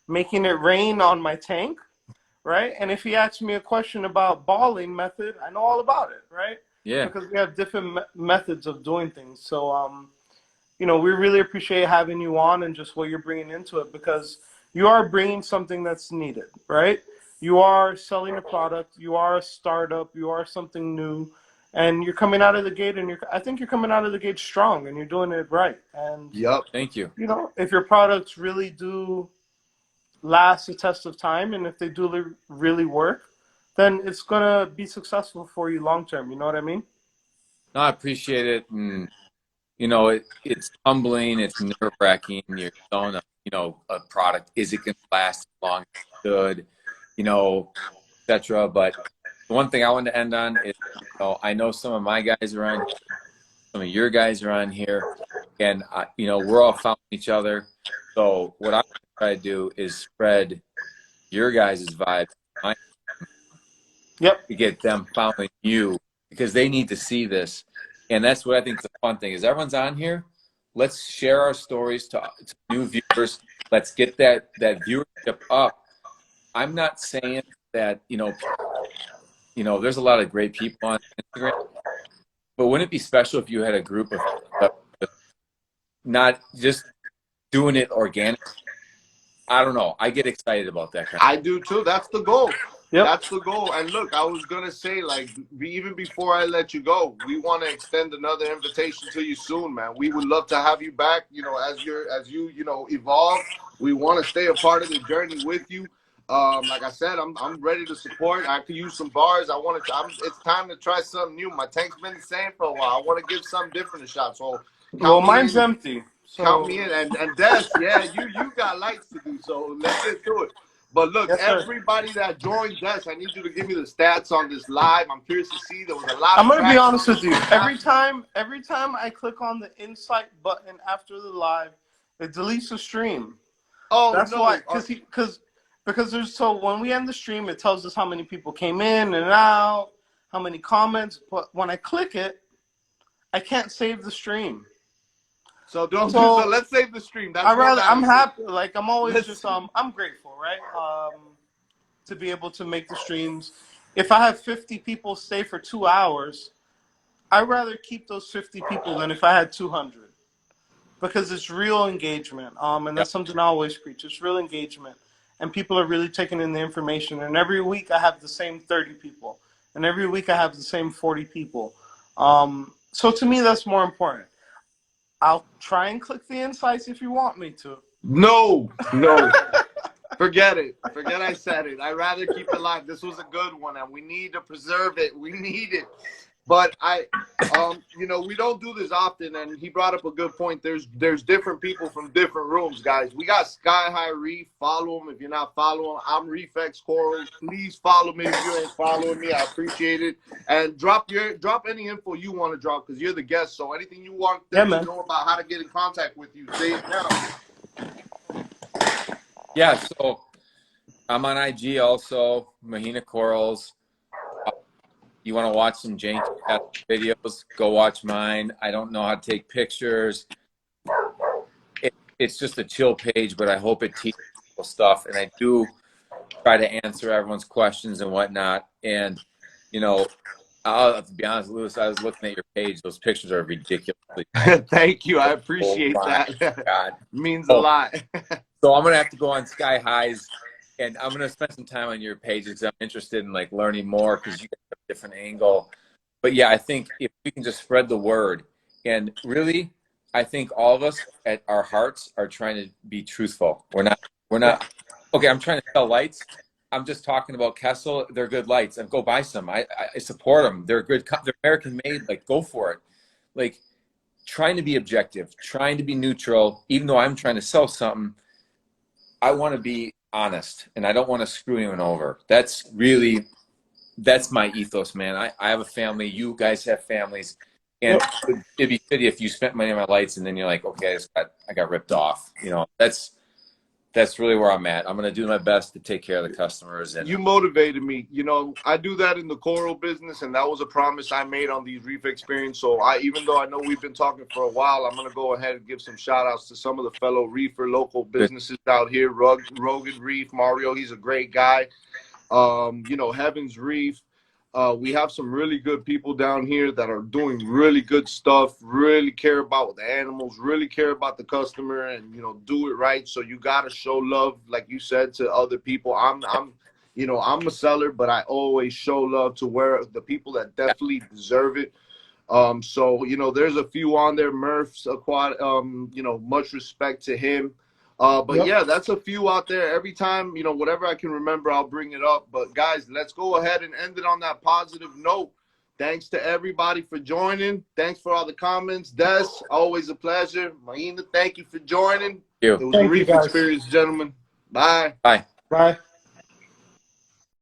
making it rain on my tank, right? And if he asks me a question about balling method, I know all about it, right? Yeah. Because we have different methods of doing things. So, we really appreciate having you on and just what you're bringing into it, because you are bringing something that's needed, right? You are selling a product. You are a startup. You are something new. And you're coming out of the gate, and I think you're coming out of the gate strong, and you're doing it right. And thank you. If your products really do last the test of time, and if they do really work, then it's gonna be successful for you long term. You know what I mean? No, I appreciate it, and it's humbling. It's nerve wracking. You're selling a product. Is it gonna last as long as it should? Etc. But the one thing I want to end on is, I know some of my guys are on, some of your guys are on here, and we're all following each other. So what I try to do is spread your guys' vibe, to get them following you, because they need to see this. And that's what I think is the fun thing is everyone's on here. Let's share our stories to new viewers. Let's get that viewership up. I'm not saying that there's a lot of great people on Instagram, but wouldn't it be special if you had a group of not just doing it organic? I don't know. I get excited about that kind of I do too. That's the goal. That's the goal. And look, I was gonna say, like, even before I let you go, we want to extend another invitation to you soon, man. We would love to have you back. As you evolve, we want to stay a part of the journey with you. Like I said, I'm ready to support. I could use some bars. It's time to try something new. My tank's been the same for a while. I want to give something different a shot. So, mine's empty. So. Count me in. And Des, you got lights to do. So let's get to it. But look, everybody that joined Des, I need you to give me the stats on this live. I'm curious to see. There was a lot. I'm gonna be honest with you. Every time I click on the insight button after the live, it deletes the stream. Oh, that's why. Because when we end the stream, it tells us how many people came in and out, how many comments. But when I click it, I can't save the stream. So let's save the stream. I'm happy. Like I'm always I'm grateful, right? To be able to make the streams. If I have 50 people stay for 2 hours, I'd rather keep those 50 people than if I had 200, because it's real engagement. And that's something I always preach. It's real engagement, and people are really taking in the information. And every week I have the same 30 people, and every week I have the same 40 people. So to me, that's more important. I'll try and click the insights if you want me to. No. Forget it. Forget I said it. I'd rather keep it live. This was a good one, and we need to preserve it. We need it. But we don't do this often, and he brought up a good point. There's different people from different rooms, guys. We got Sky High Reef. Follow him if you're not following. I'm Reef Corals. Please follow me if you ain't following me. I appreciate it. And drop any info you want to drop, because you're the guest. So anything you want them to know about how to get in contact with you, say it now. Yeah, so I'm on IG also, Mahina Corals. You want to watch some janky videos, go watch mine. I don't know how to take pictures. It's just a chill page, but I hope it teaches people stuff. And I do try to answer everyone's questions and whatnot. And, you know, I'll have to be honest, Lewis, I was looking at your page. Those pictures are ridiculously nice. Thank you. I Oh appreciate my that. God. Means a lot. So I'm going to have to go on Sky Highs, and I'm going to spend some time on your pages because I'm interested in like learning more because you have a different angle. But yeah, I think if we can just spread the word, and really, I think all of us at our hearts are trying to be truthful. We're not, okay, I'm trying to sell lights. I'm just talking about Kessel. They're good lights, and go buy some. I support them. They're good. They're American made. Like, go for it. Like, trying to be objective, trying to be neutral, even though I'm trying to sell something. I want to be honest, and I don't want to screw anyone over. That's my ethos, man. I have a family. You guys have families. And it'd be pity if you spent money on my lights and then you're like, okay, I got ripped off. You know, that's really where I'm at. I'm going to do my best to take care of the customers. And you motivated me. You know, I do that in the coral business, and that was a promise I made on these Reef Experience. So even though I know we've been talking for a while, I'm going to go ahead and give some shout outs to some of the fellow reefer local businesses out here. Rogan Reef, Mario, he's a great guy. You know, Heaven's Reef. We have some really good people down here that are doing really good stuff, really care about the animals, really care about the customer, and, you know, do it right. So you got to show love, like you said, to other people. I'm a seller, but I always show love to where the people that definitely deserve it. So, you know, there's a few on there. Murph's you know, much respect to him. But yeah, that's a few out there. Every time, you know, whatever I can remember, I'll bring it up. But guys, let's go ahead and end it on that positive note. Thanks to everybody for joining. Thanks for all the comments. Des, always a pleasure. Mahina, thank you for joining. It was a Reef Experience, gentlemen. Bye. Bye. Bye.